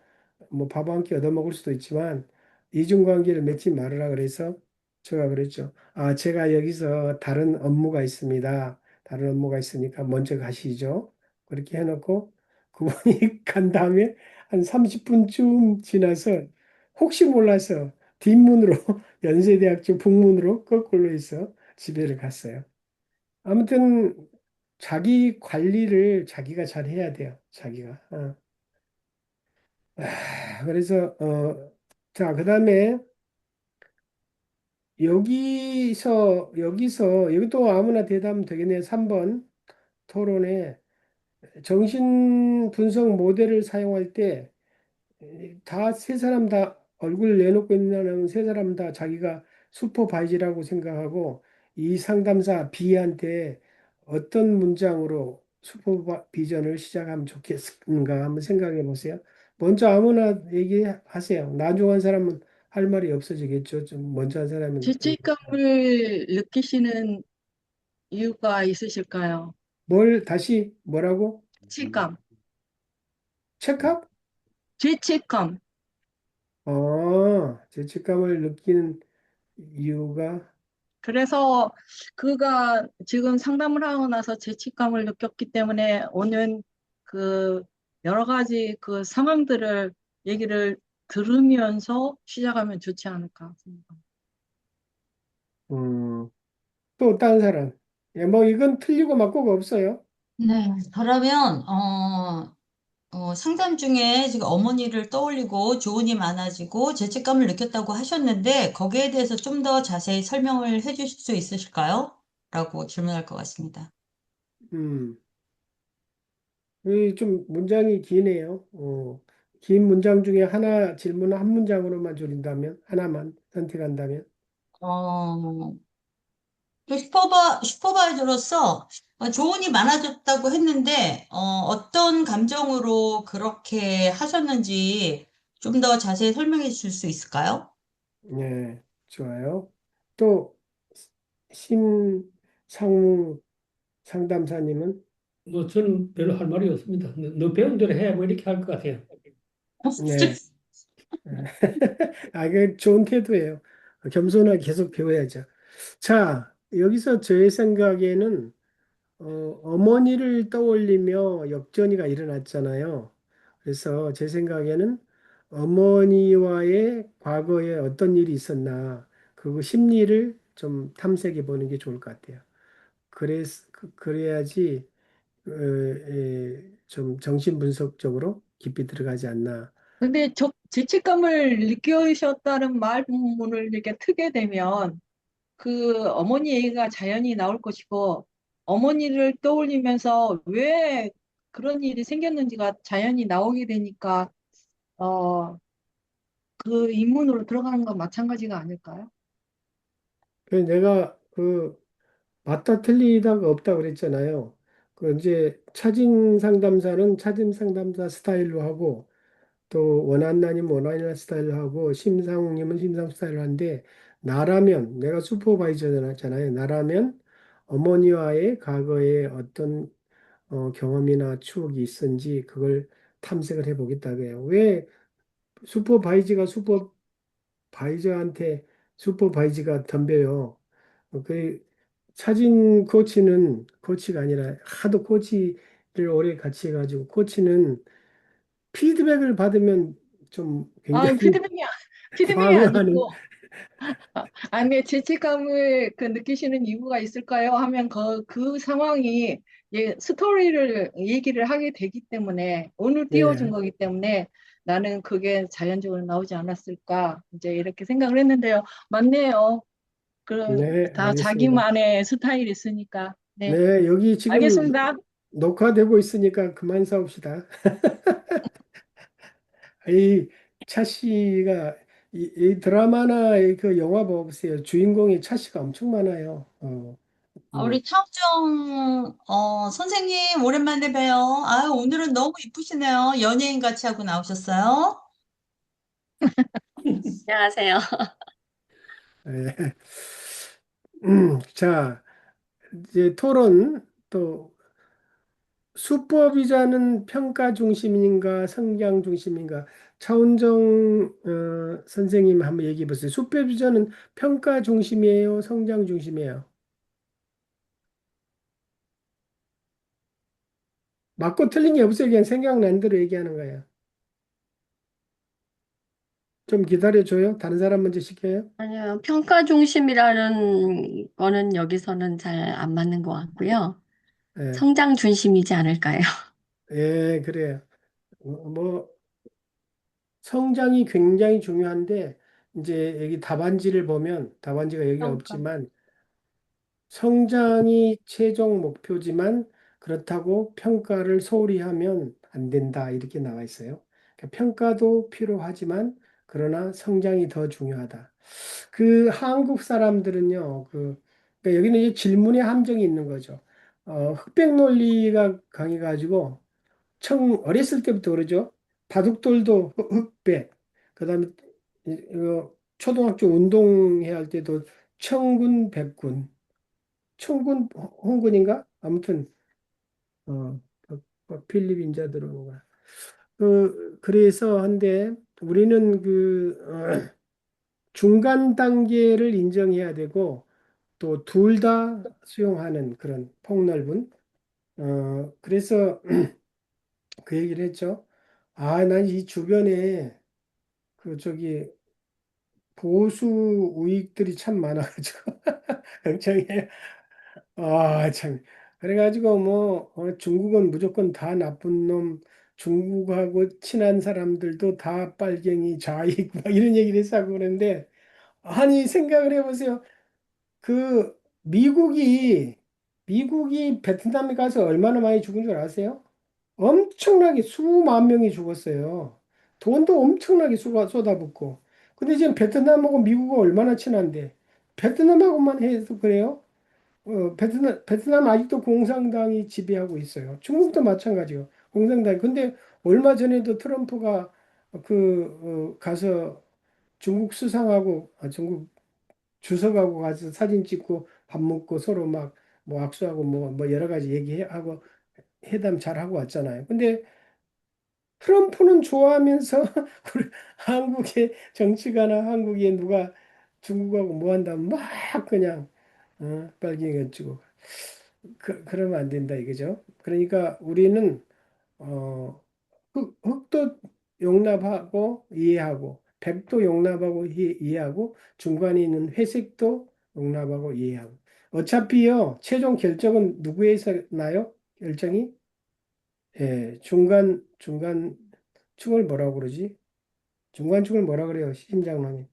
뭐 밥 한 끼 얻어 먹을 수도 있지만 이중관계를 맺지 말으라 그래서 제가 그랬죠. 아, 제가 여기서 다른 업무가 있습니다. 다른 업무가 있으니까 먼저 가시죠. 그렇게 해놓고 그분이 간 다음에 한 30분쯤 지나서 혹시 몰라서 뒷문으로 연세대학 쪽 북문으로 거꾸로 해서 집에를 갔어요. 아무튼 자기 관리를 자기가 잘 해야 돼요. 자기가. 그래서 자, 그다음에 여기서 여기도 아무나 대답하면 되겠네요. 3번 토론에 정신 분석 모델을 사용할 때 다 세 사람 다 얼굴 내놓고 있는 세 사람 다 자기가 슈퍼바이저라고 생각하고 이 상담사 B한테 어떤 문장으로 슈퍼비전을 시작하면 좋겠는가 한번 생각해 보세요. 먼저 아무나 얘기하세요. 나중 한 사람은 할 말이 없어지겠죠. 좀 먼저 한 사람은 죄책감을 느끼시는 이유가 있으실까요? 뭘 다시 뭐라고? 죄책감, 체크업? 죄책감. 죄책감을 느끼는 이유가 그래서 그가 지금 상담을 하고 나서 죄책감을 느꼈기 때문에 오는 그 여러 가지 그 상황들을 얘기를 들으면서 시작하면 좋지 않을까 생각합니다. 음, 또 다른 사람. 예, 뭐 이건 틀리고 맞고가 없어요. 네, 그러면, 상담 중에 지금 어머니를 떠올리고 조언이 많아지고 죄책감을 느꼈다고 하셨는데, 거기에 대해서 좀 더 자세히 설명을 해 주실 수 있으실까요? 라고 질문할 것 같습니다. 음, 이좀 문장이 기네요. 긴 문장 중에 하나 질문을 한 문장으로만 줄인다면, 하나만 선택한다면, 어, 슈퍼바이저로서 조언이 많아졌다고 했는데, 어떤 감정으로 그렇게 하셨는지 좀 더 자세히 설명해 주실 수 있을까요? 예, 좋아요. 또 심상무 상담사님은, 뭐 저는 별로 할 말이 없습니다. 너 배운 대로 해. 뭐 이렇게 할 것 같아요. 네, 그 좋은 태도예요. 겸손하게 계속 배워야죠. 자, 여기서 제 생각에는 어머니를 떠올리며 역전이가 일어났잖아요. 그래서 제 생각에는 어머니와의 과거에 어떤 일이 있었나, 그 심리를 좀 탐색해 보는 게 좋을 것 같아요. 그래야지 좀 정신분석적으로 깊이 들어가지 않나. 근데 죄책감을 느끼셨다는 말문을 이렇게 트게 되면 그 어머니 얘기가 자연히 나올 것이고 어머니를 떠올리면서 왜 그런 일이 생겼는지가 자연히 나오게 되니까 어, 그 인문으로 들어가는 건 마찬가지가 아닐까요? 그래서 내가 그 맞다 틀리다가 없다 그랬잖아요. 그 이제 차진 상담사는 차진 상담사 스타일로 하고 또 원한나님 원한나 스타일로 하고 심상님은 심상 스타일로 하는데 나라면 내가 슈퍼바이저잖아요. 나라면 어머니와의 과거에 어떤 경험이나 추억이 있은지 그걸 탐색을 해보겠다고 해요. 왜 슈퍼바이저한테 슈퍼바이저가 덤벼요. 그 차진 코치가 아니라 하도 코치를 오래 같이 해가지고 코치는 피드백을 받으면 좀 아, 굉장히 피드백이 방어하는. 아니고 아니, 죄책감을 느끼시는 이유가 있을까요? 하면 그 상황이 스토리를 얘기를 하게 되기 때문에 오늘 띄워준 네, 거기 때문에 나는 그게 자연적으로 나오지 않았을까 이제 이렇게 생각을 했는데요. 맞네요. 네, 다 알겠습니다. 자기만의 스타일이 있으니까. 네, 네, 여기 지금 알겠습니다. 녹화되고 있으니까 그만 싸웁시다. 이 차 씨가 이 드라마나 그 영화 보세요. 주인공이 차 씨가 엄청 많아요. 우리 뭐 차우정 선생님 오랜만에 봬요. 아유, 오늘은 너무 이쁘시네요. 연예인 같이 하고 나오셨어요. 안녕하세요. 예. 자, 이제 토론 또 슈퍼비전은 평가 중심인가 성장 중심인가 차은정 선생님 한번 얘기해 보세요. 슈퍼비전은 평가 중심이에요, 성장 중심이에요? 맞고 틀린 게 없어요. 그냥 생각난 대로 얘기하는 거예요. 좀 기다려줘요. 다른 사람 먼저 시켜요. 아니요, 평가 중심이라는 거는 여기서는 잘 안 맞는 것 같고요. 예, 성장 중심이지 않을까요? 예, 그래요. 뭐 성장이 굉장히 중요한데 이제 여기 답안지를 보면 답안지가 여기 평가. 없지만 성장이 최종 목표지만 그렇다고 평가를 소홀히 하면 안 된다 이렇게 나와 있어요. 그러니까 평가도 필요하지만 그러나 성장이 더 중요하다. 그 한국 사람들은요, 그러니까 여기는 이제 질문의 함정이 있는 거죠. 흑백 논리가 강해가지고 어렸을 때부터 그러죠. 바둑돌도 흑백. 그다음에 이거 초등학교 운동회 할 때도 청군, 백군. 청군, 홍군인가? 아무튼 필립 인자 들어오는 거야. 그래서 한데 우리는 중간 단계를 인정해야 되고 또 둘 다 수용하는 그런 폭넓은 그래서 그 얘기를 했죠. 아, 난 이 주변에 저기 보수 우익들이 참 많아가지고 걱정해. 아, 참. 그래가지고 뭐 중국은 무조건 다 나쁜 놈, 중국하고 친한 사람들도 다 빨갱이, 좌익 막 이런 얘기를 했다고 그러는데 아니 생각을 해보세요. 그 미국이 베트남에 가서 얼마나 많이 죽은 줄 아세요? 엄청나게 수만 명이 죽었어요. 돈도 엄청나게 쏟아붓고. 근데 지금 베트남하고 미국은 얼마나 친한데 베트남하고만 해도 그래요? 베트남 아직도 공산당이 지배하고 있어요. 중국도 마찬가지요. 공산당. 근데 얼마 전에도 트럼프가 가서 중국 수상하고 중국 주석하고 가서 사진 찍고 밥 먹고 서로 막 뭐 악수하고 뭐 여러 가지 얘기하고 회담 잘 하고 왔잖아요. 근데 트럼프는 좋아하면서 우리 한국의 정치가나 한국에 누가 중국하고 뭐 한다면 막 그냥 빨갱이 찍고 그러면 안 된다 이거죠. 그러니까 우리는 어, 흑도 용납하고 이해하고 백도 용납하고 이해하고 중간에 있는 회색도 용납하고 이해하고 어차피요, 최종 결정은 누구에서 나요? 결정이? 예, 중간층을 뭐라고 그러지? 중간층을 뭐라 그래요? 심장론이.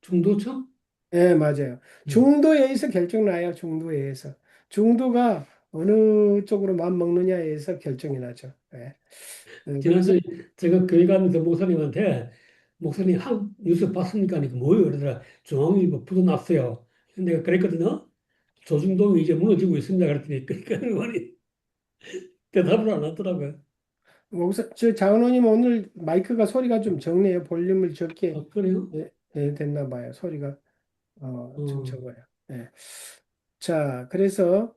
중도층? 예, 맞아요. 음. 중도에 의해서 결정 나요. 중도에 의해서. 중도가 어느 쪽으로 마음 먹느냐에 의해서 결정이 나죠. 예. 그래서 지난주에 제가 교회 가면서 목사님한테 목사님 한 뉴스 봤습니까? 하니까 뭐요? 그러더라. 중앙일보 보도 났어요. 내가 그랬거든요. 조중동이 이제 무너지고 있습니다. 그랬더니 그러니까 그 말이 대답을 안 하더라고요. 저 장로님 오늘 마이크가 소리가 좀 적네요. 볼륨을 적게 아, 그래요? 됐나 봐요. 소리가 좀 어, 적어요. 예. 자, 그래서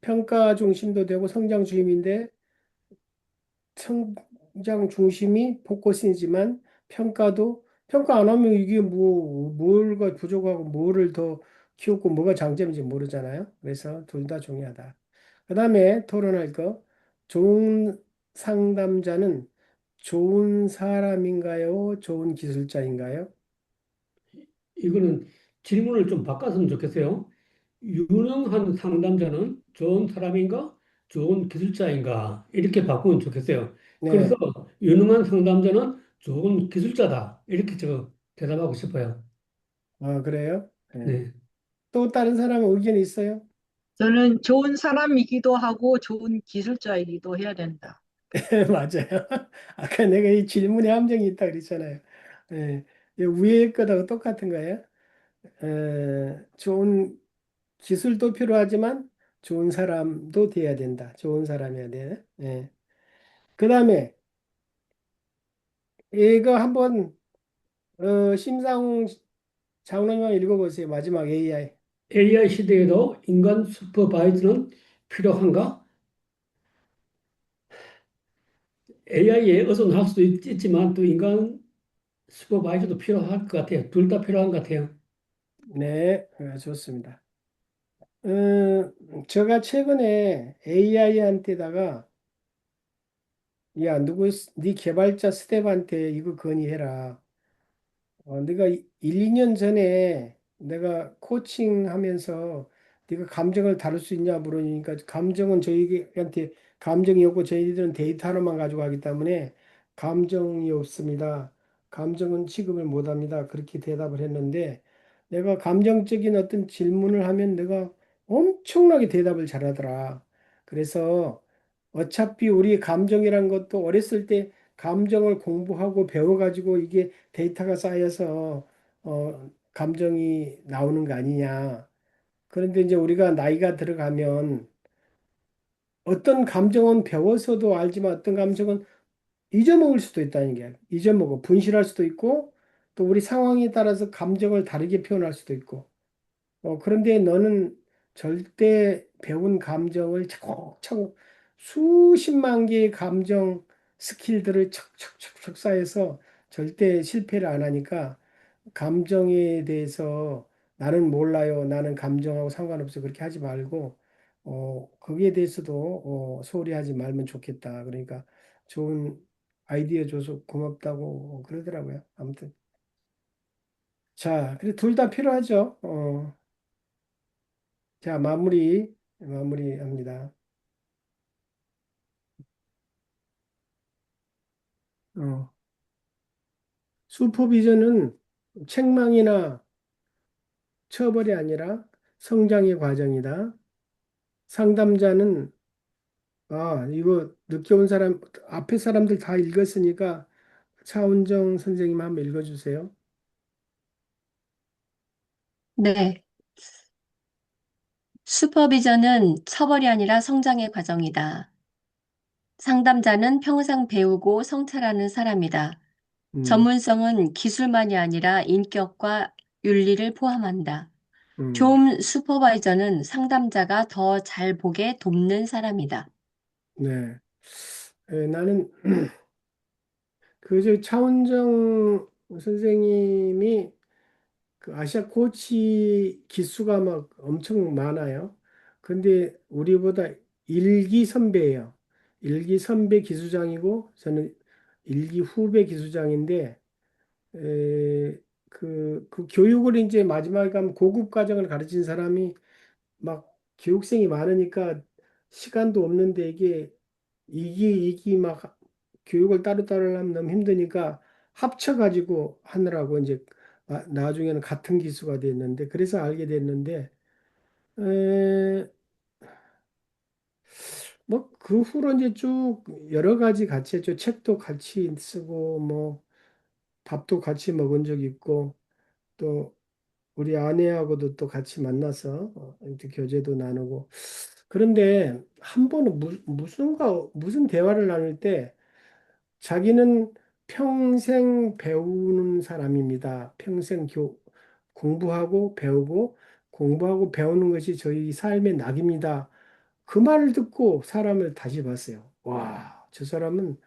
평가 중심도 되고 성장 중심인데 성장 중심이 포커스이지만 평가 안 하면 이게 뭐가 부족하고 뭐를 더 키웠고 뭐가 장점인지 모르잖아요. 그래서 둘 다 중요하다. 그다음에 토론할 거 좋은 상담자는 좋은 사람인가요? 좋은 기술자인가요? 이거는 질문을 좀 바꿨으면 좋겠어요. 유능한 상담자는 좋은 사람인가? 좋은 기술자인가? 이렇게 바꾸면 좋겠어요. 그래서 네, 유능한 상담자는 좋은 기술자다. 이렇게 저 대답하고 싶어요. 그래요? 네. 네. 또 다른 사람 의견이 있어요? 저는 좋은 사람이기도 하고 좋은 기술자이기도 해야 된다. 맞아요. 아까 내가 이 질문에 함정이 있다 그랬잖아요. 예, 이 위에 거하고 똑같은 거예요. 좋은 기술도 필요하지만 좋은 사람도 돼야 된다. 좋은 사람이어야 돼. 예. 그 다음에 이거 한번 심상웅 장로님 읽어보세요. 마지막 AI. AI 시대에도 인간 슈퍼바이저는 필요한가? AI에 의존할 수도 있지만 또 인간 슈퍼바이저도 필요할 것 같아요. 둘 다 필요한 것 같아요. 네, 좋습니다. 제가 최근에 AI한테다가 야, 네 개발자 스텝한테 이거 건의해라. 내가 1, 2년 전에 내가 코칭하면서 네가 감정을 다룰 수 있냐 물으니까 감정은 저희한테 감정이 없고 저희들은 데이터 하나만 가지고 하기 때문에 감정이 없습니다. 감정은 취급을 못 합니다. 그렇게 대답을 했는데 내가 감정적인 어떤 질문을 하면 내가 엄청나게 대답을 잘하더라. 그래서 어차피 우리 감정이란 것도 어렸을 때 감정을 공부하고 배워가지고 이게 데이터가 쌓여서 감정이 나오는 거 아니냐. 그런데 이제 우리가 나이가 들어가면 어떤 감정은 배워서도 알지만 어떤 감정은 잊어먹을 수도 있다는 게 잊어먹어 분실할 수도 있고 또 우리 상황에 따라서 감정을 다르게 표현할 수도 있고 그런데 너는 절대 배운 감정을 차곡차곡 수십만 개의 감정 스킬들을 척척척척 쌓여서 절대 실패를 안 하니까 감정에 대해서 나는 몰라요. 나는 감정하고 상관없어. 그렇게 하지 말고, 거기에 대해서도, 소홀히 하지 말면 좋겠다. 그러니까 좋은 아이디어 줘서 고맙다고 그러더라고요. 아무튼. 자, 그래, 둘 다 필요하죠. 자, 마무리합니다. 어, 슈퍼비전은 책망이나 처벌이 아니라 성장의 과정이다. 상담자는 이거 늦게 온 사람, 앞에 사람들 다 읽었으니까 차은정 선생님 한번 읽어주세요. 네. 슈퍼비전은 처벌이 아니라 성장의 과정이다. 상담자는 평생 배우고 성찰하는 사람이다. 음, 전문성은 기술만이 아니라 인격과 윤리를 포함한다. 음, 좋은 슈퍼바이저는 상담자가 더 잘 보게 돕는 사람이다. 네. 나는 그저 차은정 선생님이 그 아시아 코치 기수가 막 엄청 많아요. 근데 우리보다 일기 선배예요. 일기 선배 기수장이고 저는 일기 후배 기수장인데 그 교육을 이제 마지막에 가면 고급 과정을 가르친 사람이 막 교육생이 많으니까 시간도 없는데 이기 막 교육을 따로따로 하면 너무 힘드니까 합쳐가지고 하느라고 이제 나중에는 같은 기수가 됐는데 그래서 알게 됐는데 뭐 그 후로 이제 쭉 여러 가지 같이 했죠. 책도 같이 쓰고 뭐 밥도 같이 먹은 적 있고 또 우리 아내하고도 또 같이 만나서 이렇게 교제도 나누고 그런데 한 번은 무슨 대화를 나눌 때 자기는 평생 배우는 사람입니다. 공부하고 배우고 공부하고 배우는 것이 저희 삶의 낙입니다. 그 말을 듣고 사람을 다시 봤어요. 와, 저 사람은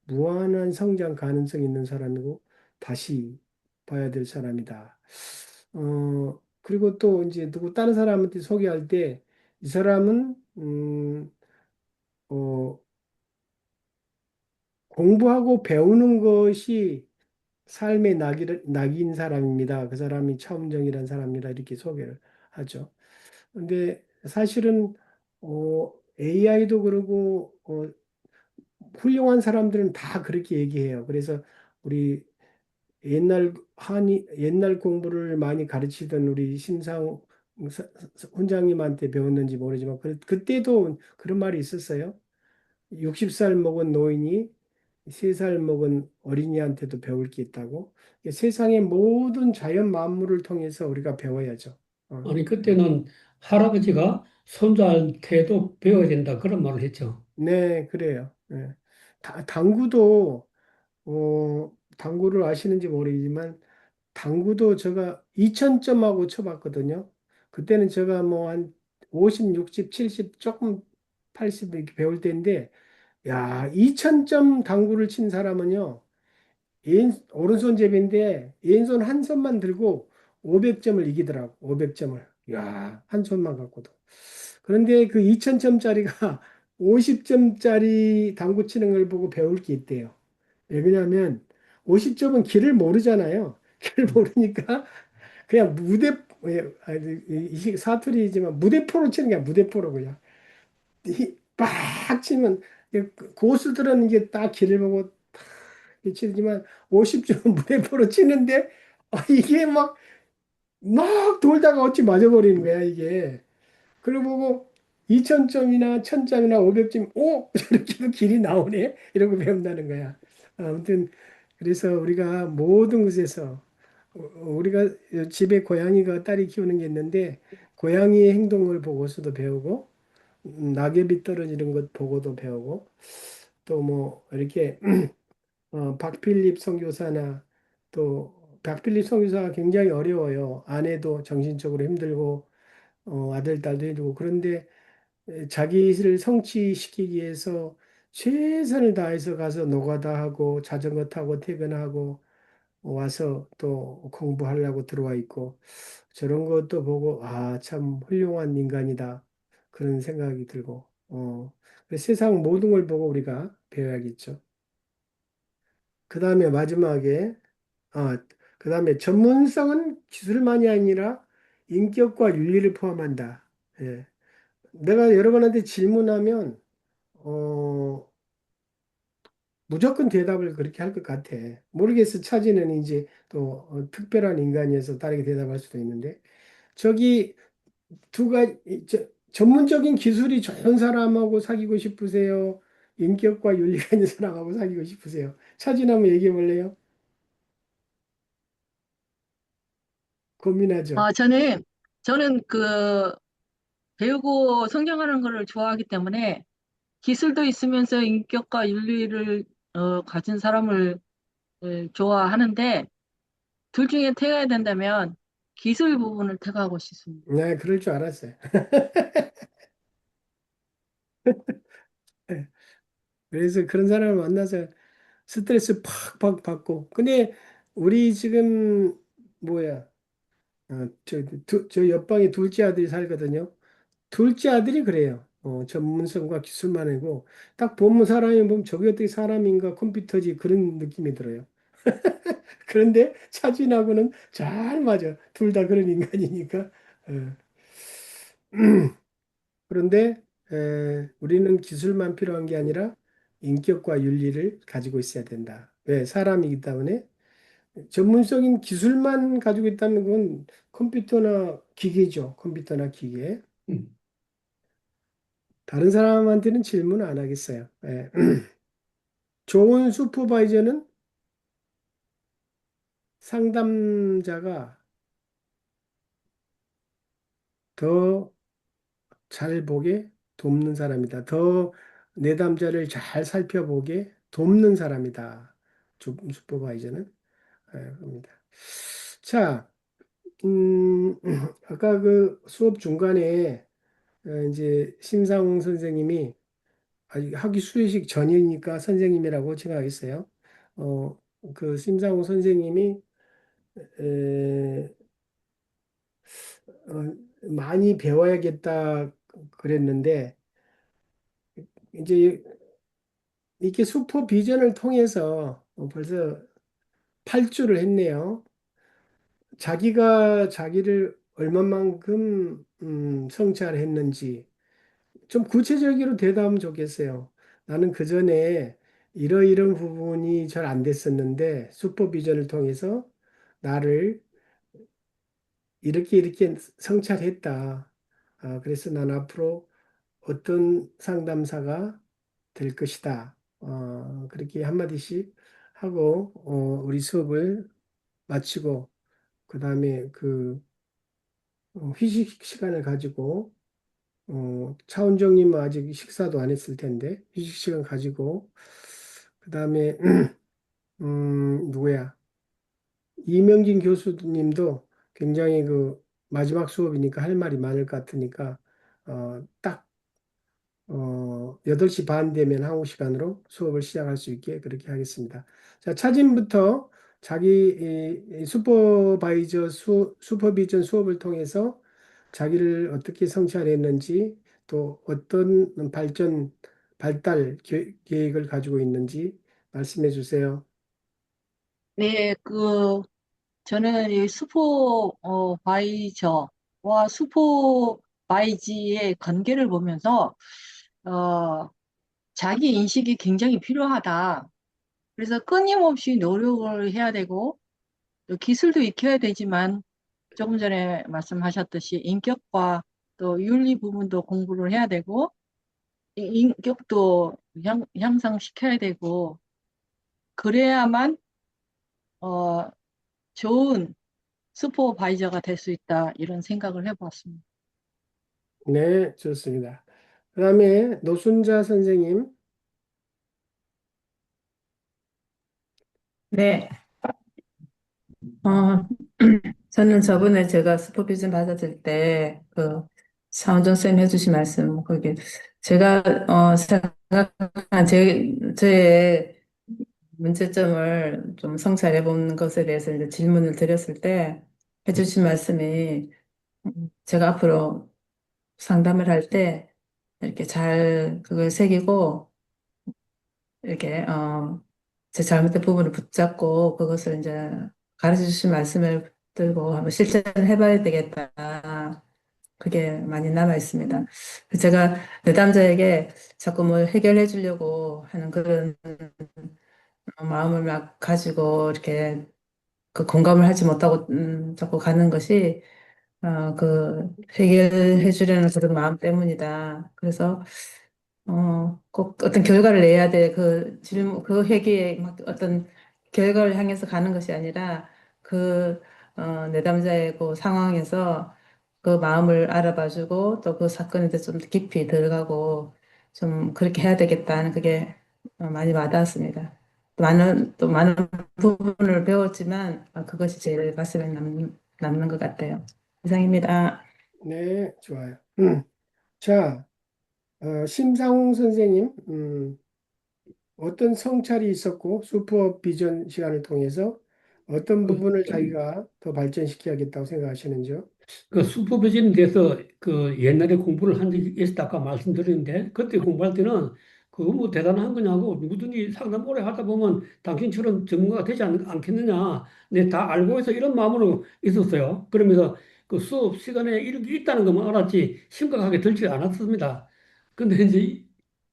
무한한 성장 가능성 있는 사람이고 다시 봐야 될 사람이다. 그리고 또 이제 다른 사람한테 소개할 때 이 사람은 어, 공부하고 배우는 것이 삶의 낙인 사람입니다. 그 사람이 차은정이라는 사람이라 이렇게 소개를 하죠. 근데 사실은 AI도 그러고 훌륭한 사람들은 다 그렇게 얘기해요. 그래서 우리 옛날 공부를 많이 가르치던 우리 심상 훈장님한테 배웠는지 모르지만 그때도 그런 말이 있었어요. 60살 먹은 노인이 3살 먹은 어린이한테도 배울 게 있다고. 세상의 모든 자연 만물을 통해서 우리가 배워야죠. 어. 아니, 그때는 할아버지가 손자한테도 배워야 된다. 그런 말을 했죠. 네, 그래요. 네. 당구도 당구를 아시는지 모르지만 당구도 제가 2000점하고 쳐봤거든요. 그때는 제가 뭐 한 50, 60, 70 조금 80 이렇게 배울 때인데 야, 2000점 당구를 친 사람은요. 오른손잡이인데 왼손 한 손만 들고 500점을 이기더라고. 500점을. 야, 한 손만 갖고도. 그런데 그 2000점짜리가 50점짜리 당구 치는 걸 보고 배울 게 있대요. 왜 그러냐면 50점은 길을 모르잖아요. 길을 모르니까 그냥 이게 사투리지만 무대포로 치는 게 무대포로 그냥 빡 치면 고수들은 이게 딱 길을 보고 탁 치지만 50점 무대포로 치는데 이게 막 돌다가 어찌 맞아버리는 거야 이게. 그리고 보고 2000점이나 1000점이나 500점, 저렇게도 길이 나오네? 이러고 배운다는 거야. 아무튼, 그래서 우리가 모든 것에서, 우리가 집에 고양이가 딸이 키우는 게 있는데, 고양이의 행동을 보고서도 배우고, 낙엽이 떨어지는 것 보고도 배우고, 또 뭐, 이렇게, 박필립 선교사나 또, 박필립 선교사가 굉장히 어려워요. 아내도 정신적으로 힘들고, 아들, 딸도 해주고. 그런데 자기를 성취시키기 위해서 최선을 다해서 가서 노가다 하고 자전거 타고 퇴근하고 와서 또 공부하려고 들어와 있고 저런 것도 보고 아, 참 훌륭한 인간이다. 그런 생각이 들고 그래서 세상 모든 걸 보고 우리가 배워야겠죠. 그 다음에 마지막에 그 다음에 전문성은 기술만이 아니라 인격과 윤리를 포함한다. 예. 내가 여러분한테 질문하면 어, 무조건 대답을 그렇게 할 것 같아. 모르겠어. 차지는 이제 또 특별한 인간이어서 다르게 대답할 수도 있는데 저기 전문적인 기술이 좋은 사람하고 사귀고 싶으세요? 인격과 윤리가 있는 사람하고 사귀고 싶으세요? 차진 한번 얘기해 볼래요? 고민하죠. 저는 그 배우고 성장하는 거를 좋아하기 때문에 기술도 있으면서 인격과 윤리를 가진 사람을 좋아하는데 둘 중에 택해야 된다면 기술 부분을 택하고 싶습니다. 네, 그럴 줄 알았어요. 그래서 그런 사람을 만나서 스트레스 팍팍 받고. 근데 우리 지금 뭐야? 저 옆방에 둘째 아들이 살거든요. 둘째 아들이 그래요. 전문성과 기술만 하고 딱 보면 사람이 보면 저게 어떻게 사람인가 컴퓨터지 그런 느낌이 들어요. 그런데 차진하고는 잘 맞아. 둘 다 그런 인간이니까. 어. 그런데 우리는 기술만 필요한 게 아니라 인격과 윤리를 가지고 있어야 된다. 왜? 사람이기 때문에 전문적인 기술만 가지고 있다는 건 컴퓨터나 기계죠. 컴퓨터나 기계. 음. 다른 사람한테는 질문 안 하겠어요. 예. 좋은 슈퍼바이저는 상담자가 더 잘 보게 돕는 사람이다. 더 내담자를 잘 살펴보게 돕는 사람이다. 슈퍼바이저는. 겁니다. 자, 아까 그 수업 중간에 이제 심상웅 선생님이 아직 학기 수료식 전이니까 선생님이라고 생각했어요. 어, 그 심상웅 선생님이 에, 많이 배워야겠다 그랬는데 이제 이렇게 슈퍼비전을 통해서 벌써 8주를 했네요. 자기가 자기를 얼마만큼 성찰했는지 좀 구체적으로 대답하면 좋겠어요. 나는 그 전에 이러이런 부분이 잘 안 됐었는데 슈퍼비전을 통해서 나를 이렇게 성찰했다. 그래서 난 앞으로 어떤 상담사가 될 것이다. 그렇게 한마디씩 하고 우리 수업을 마치고 그 다음에 그 휴식 시간을 가지고 차원정님은 아직 식사도 안 했을 텐데 휴식 시간 가지고 그 다음에 누구야 이명진 교수님도 굉장히 그 마지막 수업이니까 할 말이 많을 것 같으니까 딱 8시 반 되면 한국 시간으로 수업을 시작할 수 있게 그렇게 하겠습니다. 자, 차진부터 자기 이 슈퍼바이저 슈퍼비전 수업을 통해서 자기를 어떻게 성찰했는지 또 어떤 발달 계획을 가지고 있는지 말씀해 주세요. 네, 저는 이 바이저와 슈퍼바이지의 관계를 보면서, 어, 자기 인식이 굉장히 필요하다. 그래서 끊임없이 노력을 해야 되고, 또 기술도 익혀야 되지만, 조금 전에 말씀하셨듯이 인격과 또 윤리 부분도 공부를 해야 되고, 인격도 향상시켜야 되고, 그래야만, 어, 좋은 슈퍼바이저가 될 수 있다. 이런 생각을 해봤습니다. 네, 좋습니다. 그 다음에 노순자 선생님. 네, 어, 저는 저번에 제가 슈퍼비전 받았을 때, 차원정 쌤 해주신 말씀, 제가, 생각한 저의 문제점을 좀 성찰해 본 것에 대해서 이제 질문을 드렸을 때 해주신 말씀이, 제가 앞으로 상담을 할 때 이렇게 잘 그걸 새기고, 이렇게 제 잘못된 부분을 붙잡고 그것을 이제 가르쳐 주신 말씀을 붙들고 한번 실천을 해봐야 되겠다. 그게 많이 남아 있습니다. 제가 내담자에게 자꾸 뭘 해결해 주려고 하는 그런 마음을 막 가지고 이렇게 그 공감을 하지 못하고 자꾸 가는 것이 해결해 주려는 그런 마음 때문이다. 그래서 꼭 어떤 결과를 내야 돼. 그 회계에 막 어떤 결과를 향해서 가는 것이 아니라 내담자의 그 상황에서 그 마음을 알아봐주고 또 그 사건에 대해서 좀 깊이 들어가고 좀 그렇게 해야 되겠다는 그게 많이 와닿았습니다. 또 많은 부분을 배웠지만 그것이 제일 가슴에 남는 것 같아요. 이상입니다. 네, 좋아요. 자, 심상웅 선생님, 어떤 성찰이 있었고, 슈퍼비전 시간을 통해서 어떤 그, 부분을 자기가 더 발전시켜야겠다고 생각하시는지요? 그 슈퍼비전에 대해서 그 옛날에 공부를 한 적이 있었다 아까 말씀드렸는데 그때 공부할 때는 그거 뭐 대단한 거냐고 누구든지 상담 오래 하다 보면 당신처럼 전문가가 되지 않겠느냐. 내 다 알고 해서 이런 마음으로 있었어요. 그러면서 그 수업 시간에 이런 게 있다는 것만 알았지 심각하게 들지 않았습니다. 근데 이제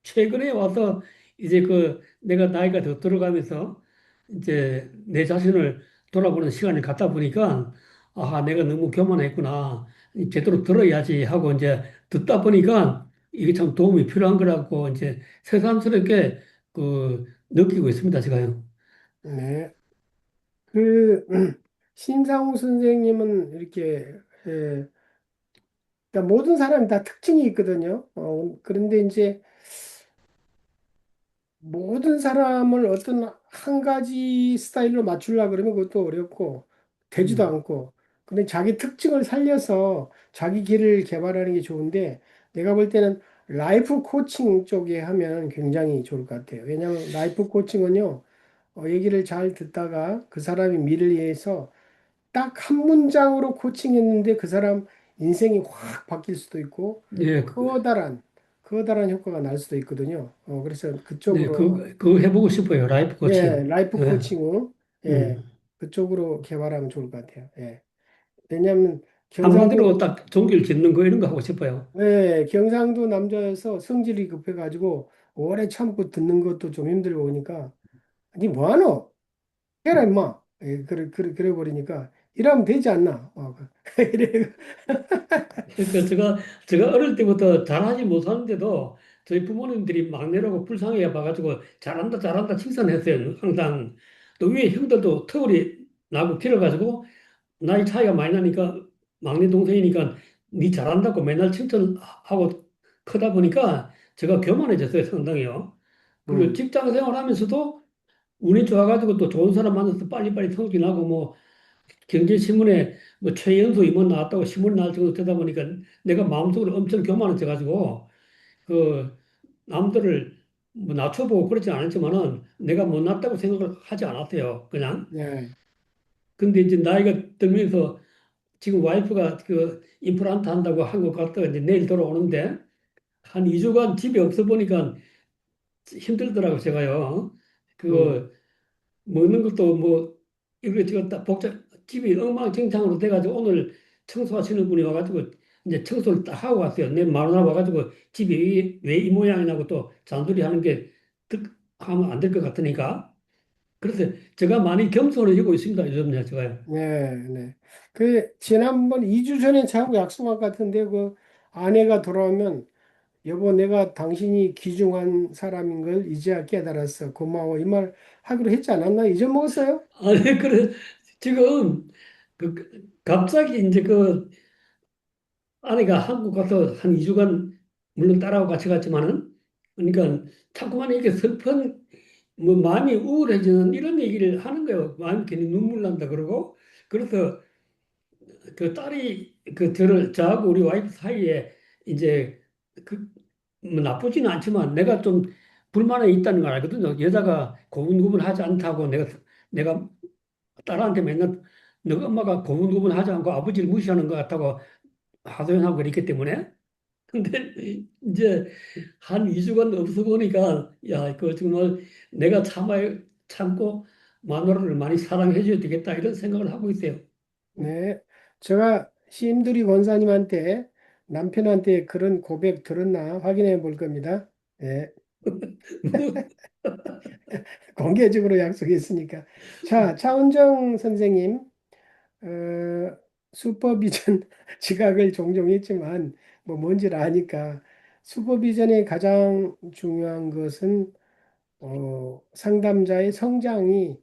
최근에 와서 이제 그 내가 나이가 더 들어가면서 이제 내 자신을 돌아보는 시간을 갖다 보니까 아, 내가 너무 교만했구나. 제대로 들어야지 하고 이제 듣다 보니까 이게 참 도움이 필요한 거라고 이제 새삼스럽게 그 느끼고 있습니다, 제가요. 네. 그, 신상우 선생님은 이렇게, 예, 그러니까 모든 사람이 다 특징이 있거든요. 그런데 이제 모든 사람을 어떤 한 가지 스타일로 맞추려고 그러면 그것도 어렵고 되지도 음. 않고 근데 자기 특징을 살려서 자기 길을 개발하는 게 좋은데 내가 볼 때는 라이프 코칭 쪽에 하면 굉장히 좋을 것 같아요. 왜냐하면 라이프 코칭은요, 얘기를 잘 듣다가 그 사람이 미래를 위해서 딱 한 문장으로 코칭했는데 그 사람 인생이 확 바뀔 수도 있고 예, 커다란 커다란 효과가 날 수도 있거든요. 그래서 네, 그쪽으로 그거 해보고 싶어요. 라이프 예, 코칭. 라이프 예, 코칭으로 예, 음. 그쪽으로 개발하면 좋을 것 같아요. 예. 왜냐하면 한마디로 경상도 딱 종교를 짓는 거 이런 거 하고 싶어요. 예, 경상도 남자여서 성질이 급해가지고 오래 참고 듣는 것도 좀 힘들고 오니까 니 뭐하노? 해라 임마. 예, 그래 버리니까 이러면 되지 않나? 이래. 그러니까 제가 어릴 때부터 잘하지 못하는데도 저희 부모님들이 막내라고 불쌍해 봐가지고 잘한다, 잘한다 칭찬했어요. 항상. 또 위에 형들도 터울이 나고 길어가지고 나이 차이가 많이 나니까 막내 동생이니까 니 잘한다고 맨날 칭찬하고 크다 보니까 제가 교만해졌어요, 상당히요. 그리고 음, 직장 생활하면서도 운이 좋아가지고 또 좋은 사람 만나서 빨리빨리 성진하고 뭐 경제신문에 뭐 최연소 임원 나왔다고 신문 나올 정도 되다 보니까 내가 마음속으로 엄청 교만해져가지고 그 남들을 뭐 낮춰보고 그러지 않았지만은 내가 못났다고 생각을 하지 않았어요. 그냥. 예, 근데 이제 나이가 들면서 지금 와이프가 그 임플란트 한다고 한국 갔다가 이제 내일 돌아오는데 한 2주간 집에 없어 보니까 힘들더라고 제가요. 음, 그 먹는 것도 뭐 이거 다 복잡 집이 엉망진창으로 돼가지고 오늘 청소하시는 분이 와가지고 이제 청소를 딱 하고 왔어요. 내 마누라 와가지고 집이 왜 이 모양이냐고 또 잔소리 하는 게 하면 안 될 것 같으니까 그래서 제가 많이 겸손해지고 있습니다. 요즘 제가요. 네, 네. 그 지난번 2주 전에 저하고 약속한 것 같은데 그 아내가 돌아오면 여보, 내가 당신이 귀중한 사람인 걸 이제야 깨달았어. 고마워. 이 말 하기로 했지 않았나? 잊어먹었어요? 아니 그래 지금 갑자기 이제 그 아내가 한국 가서 한 2주간 물론 딸하고 같이 갔지만은 그러니까 자꾸만 이렇게 슬픈 뭐 마음이 우울해지는 이런 얘기를 하는 거예요. 마음이 괜히 눈물 난다 그러고 그래서 그 딸이 그 저하고 우리 와이프 사이에 이제 그뭐 나쁘지는 않지만 내가 좀 불만이 있다는 걸 알거든요. 여자가 고분고분하지 않다고 내가 딸한테 맨날 너가 엄마가 고분고분하지 않고 아버지를 무시하는 것 같다고 하소연하고 그랬기 때문에 근데 이제 한 2주간 없어 보니까 야, 그 정말 내가 참고 마누라를 많이 사랑해 줘야 되겠다 이런 생각을 하고 있어요. 네. 제가 심두리 권사님한테 남편한테 그런 고백 들었나 확인해 볼 겁니다. 네. 공개적으로 약속했으니까. 자, 차은정 선생님, 슈퍼비전 지각을 종종 했지만, 뭐 뭔지를 아니까, 슈퍼비전의 가장 중요한 것은 상담자의 성장이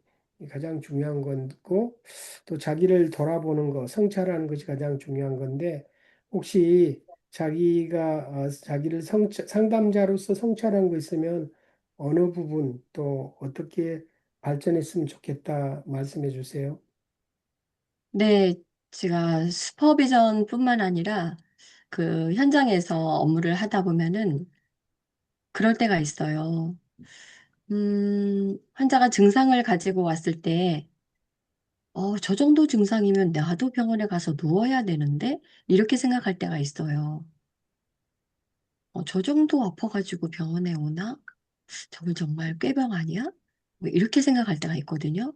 가장 중요한 거고, 또 자기를 돌아보는 거, 성찰하는 것이 가장 중요한 건데, 혹시 자기가 자기를 상담자로서 성찰한 거 있으면 어느 부분 또 어떻게 발전했으면 좋겠다 말씀해 주세요. 네, 제가 슈퍼비전뿐만 아니라 그 현장에서 업무를 하다 보면은 그럴 때가 있어요. 환자가 증상을 가지고 왔을 때, 저 정도 증상이면 나도 병원에 가서 누워야 되는데? 이렇게 생각할 때가 있어요. 저 정도 아파가지고 병원에 오나? 저건 정말 꾀병 아니야? 뭐 이렇게 생각할 때가 있거든요.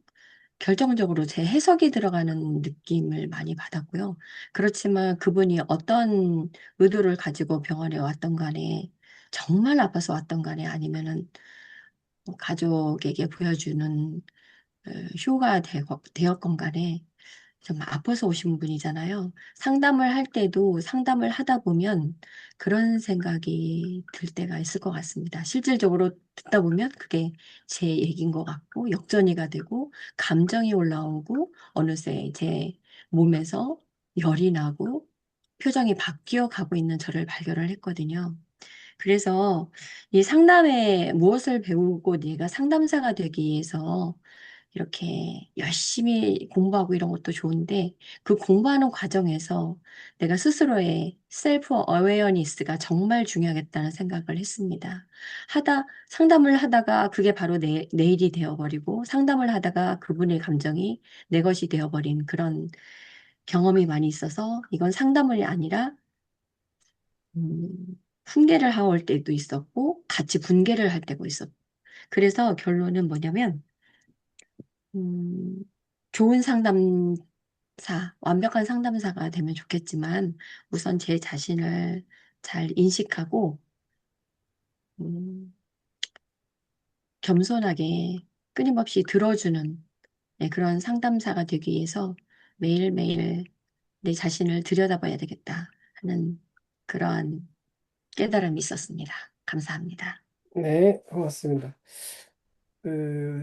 결정적으로 제 해석이 들어가는 느낌을 많이 받았고요. 그렇지만 그분이 어떤 의도를 가지고 병원에 왔던 간에, 정말 아파서 왔던 간에, 아니면은 뭐 가족에게 보여주는 쇼가 되었건 간에 정말 아파서 오신 분이잖아요. 상담을 할 때도 상담을 하다 보면 그런 생각이 들 때가 있을 것 같습니다. 실질적으로 듣다 보면 그게 제 얘기인 것 같고, 역전이가 되고, 감정이 올라오고, 어느새 제 몸에서 열이 나고, 표정이 바뀌어 가고 있는 저를 발견을 했거든요. 그래서 이 상담에 무엇을 배우고 내가 상담사가 되기 위해서 이렇게 열심히 공부하고 이런 것도 좋은데, 그 공부하는 과정에서 내가 스스로의 셀프 어웨어니스가 정말 중요하겠다는 생각을 했습니다. 상담을 하다가 그게 바로 내 일이 되어버리고, 상담을 하다가 그분의 감정이 내 것이 되어버린 그런 경험이 많이 있어서, 이건 상담이 아니라 음, 훈계를 하올 때도 있었고, 같이 분개를 할 때도 있었고. 그래서 결론은 뭐냐면, 음, 좋은 완벽한 상담사가 되면 좋겠지만, 우선 제 자신을 잘 인식하고, 음, 겸손하게 끊임없이 들어주는, 네, 그런 상담사가 되기 위해서 매일매일 내 자신을 들여다봐야 되겠다 하는 그러한 깨달음이 있었습니다. 감사합니다. 네, 고맙습니다.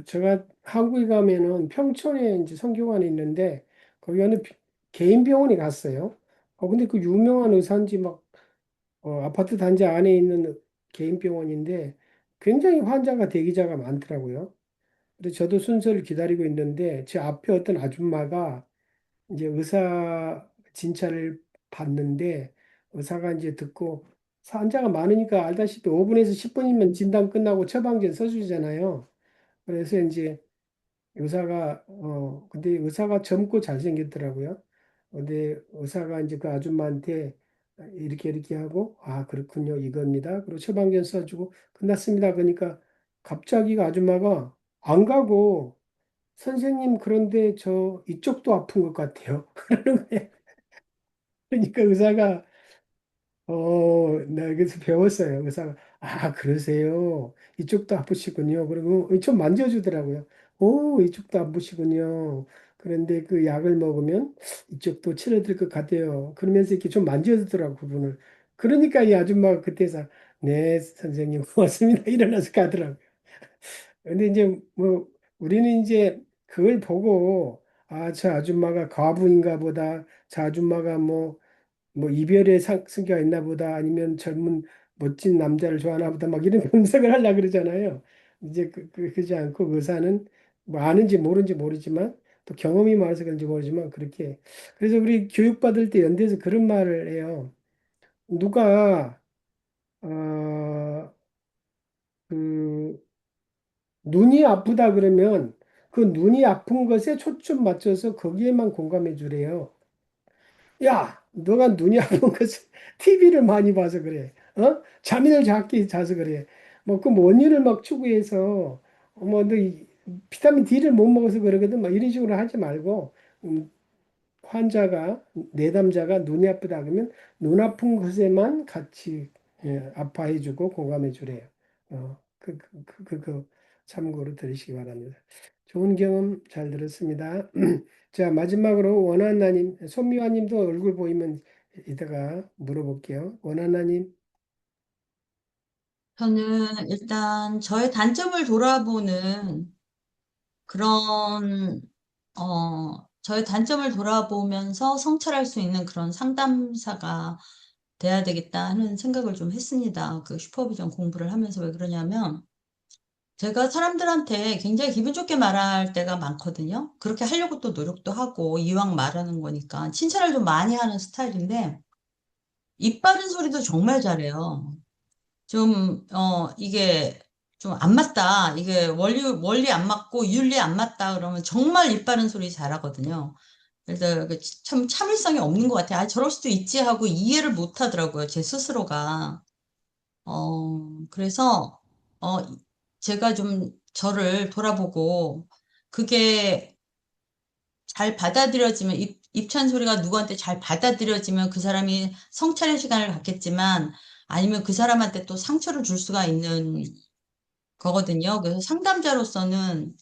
제가 한국에 가면은 평촌에 이제 성교관이 있는데, 거기 어느 개인 병원에 갔어요. 근데 그 유명한 의사인지 막, 아파트 단지 안에 있는 개인 병원인데, 굉장히 환자가 대기자가 많더라고요. 그래서 저도 순서를 기다리고 있는데, 제 앞에 어떤 아줌마가 이제 의사 진찰을 받는데, 의사가 이제 듣고, 환자가 많으니까 알다시피 5분에서 10분이면 진단 끝나고 처방전 써주잖아요. 그래서 이제 근데 의사가 젊고 잘생겼더라고요. 근데 의사가 이제 그 아줌마한테 이렇게 이렇게 하고, 아, 그렇군요. 이겁니다. 그리고 처방전 써주고 끝났습니다. 그러니까 갑자기 그 아줌마가 안 가고, 선생님, 그런데 저 이쪽도 아픈 것 같아요. 그러는 거예요. 그러니까 의사가 나 여기서 배웠어요. 그래서, 아, 그러세요. 이쪽도 아프시군요. 그리고 좀 만져주더라고요. 오, 이쪽도 아프시군요. 그런데 그 약을 먹으면 이쪽도 치료될 것 같아요. 그러면서 이렇게 좀 만져주더라고, 그분을. 그러니까 이 아줌마가 그때서, 네, 선생님, 고맙습니다. 일어나서 가더라고요. 근데 이제 뭐, 우리는 이제 그걸 보고, 아, 저 아줌마가 과부인가 보다. 저 아줌마가 뭐 이별의 승기가 있나 보다 아니면 젊은 멋진 남자를 좋아하나 보다 막 이런 분석을 하려고 그러잖아요. 이제 그러지 않고 의사는 뭐 아는지 모르는지 모르지만 또 경험이 많아서 그런지 모르지만 그렇게 그래서 우리 교육받을 때 연대에서 그런 말을 해요. 누가 그 눈이 아프다 그러면 그 눈이 아픈 것에 초점 맞춰서 거기에만 공감해 주래요. 야, 너가 눈이 아픈 것은 TV를 많이 봐서 그래. 잠을 작게 자서 그래. 뭐, 그 원인을 막 추구해서, 너 비타민 D를 못 먹어서 그러거든. 막 이런 식으로 하지 말고, 환자가, 내담자가 눈이 아프다 그러면 눈 아픈 것에만 같이 아파해주고 공감해주래요. 참고로 들으시기 바랍니다. 좋은 경험 잘 들었습니다. 자, 마지막으로 원하나님, 손미화님도 얼굴 보이면 이따가 물어볼게요. 원하나님, 저는 일단 저의 단점을 돌아보는 그런, 저의 단점을 돌아보면서 성찰할 수 있는 그런 상담사가 돼야 되겠다 하는 생각을 좀 했습니다. 그 슈퍼비전 공부를 하면서 왜 그러냐면, 제가 사람들한테 굉장히 기분 좋게 말할 때가 많거든요. 그렇게 하려고 또 노력도 하고, 이왕 말하는 거니까. 칭찬을 좀 많이 하는 스타일인데, 입 바른 소리도 정말 잘해요. 이게 좀 안 맞다. 이게 원리 안 맞고 윤리 안 맞다. 그러면 정말 입 바른 소리 잘하거든요. 그래서 참 참을성이 없는 것 같아요. 아, 저럴 수도 있지 하고 이해를 못 하더라고요. 제 스스로가. 그래서, 어, 제가 좀 저를 돌아보고, 그게 잘 받아들여지면, 입찬 소리가 누구한테 잘 받아들여지면 그 사람이 성찰의 시간을 갖겠지만, 아니면 그 사람한테 또 상처를 줄 수가 있는 거거든요. 그래서 상담자로서는,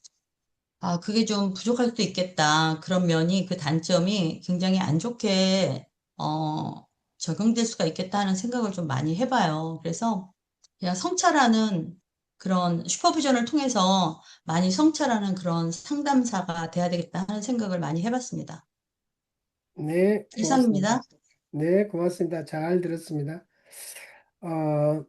아, 그게 좀 부족할 수도 있겠다. 그런 면이, 그 단점이 굉장히 안 좋게, 적용될 수가 있겠다 하는 생각을 좀 많이 해봐요. 그래서 그냥 성찰하는 그런 슈퍼비전을 통해서 많이 성찰하는 그런 상담사가 돼야 되겠다 하는 생각을 많이 해봤습니다. 네, 고맙습니다. 이상입니다. 네, 고맙습니다. 잘 들었습니다. 어,